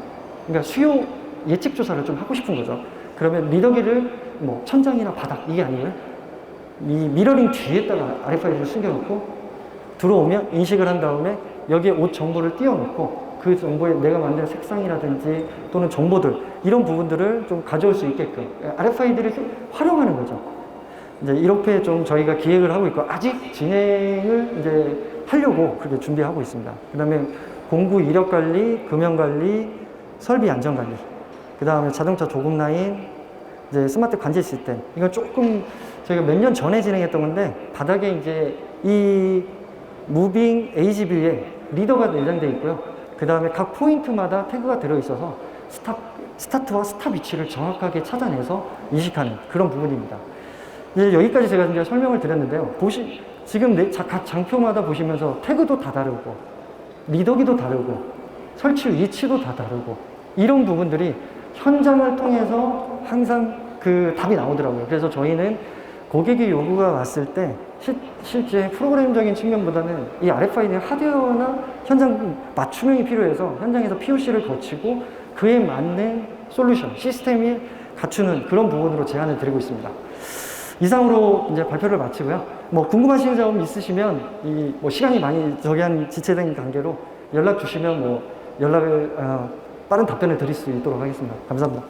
그러니까 수요 예측 조사를 좀 하고 싶은 거죠. 그러면 리더기를 뭐 천장이나 바닥 이게 아니고요. 이 미러링 뒤에다가 RFID를 숨겨놓고 들어오면 인식을 한 다음에 여기에 옷 정보를 띄워놓고 그 정보에 내가 만든 색상이라든지 또는 정보들 이런 부분들을 좀 가져올 수 있게끔 RFID를 활용하는 거죠. 이제 이렇게 좀 저희가 기획을 하고 있고 아직 진행을 이제 하려고 그렇게 준비하고 있습니다. 그 다음에 공구 이력 관리, 금연 관리, 설비 안전 관리, 그 다음에 자동차 조금 라인, 이제 스마트 관제 시스템. 이건 조금 저희가 몇 년 전에 진행했던 건데 바닥에 이제 이 무빙 AGV에 리더가 내장되어 있고요. 그 다음에 각 포인트마다 태그가 들어있어서 스타트와 스탑 위치를 정확하게 찾아내서 인식하는 그런 부분입니다. 이제 여기까지 제가 이제 설명을 드렸는데요. 지금 각 장표마다 보시면서 태그도 다 다르고, 리더기도 다르고, 설치 위치도 다 다르고, 이런 부분들이 현장을 통해서 항상 그 답이 나오더라고요. 그래서 저희는 고객의 요구가 왔을 때 실제 프로그램적인 측면보다는 이 RFID 하드웨어나 현장 맞춤형이 필요해서 현장에서 POC를 거치고 그에 맞는 솔루션, 시스템이 갖추는 그런 부분으로 제안을 드리고 있습니다. 이상으로 이제 발표를 마치고요. 뭐 궁금하신 점 있으시면 이 뭐 시간이 많이 저기한 지체된 관계로 연락 주시면 뭐 연락을 빠른 답변을 드릴 수 있도록 하겠습니다. 감사합니다.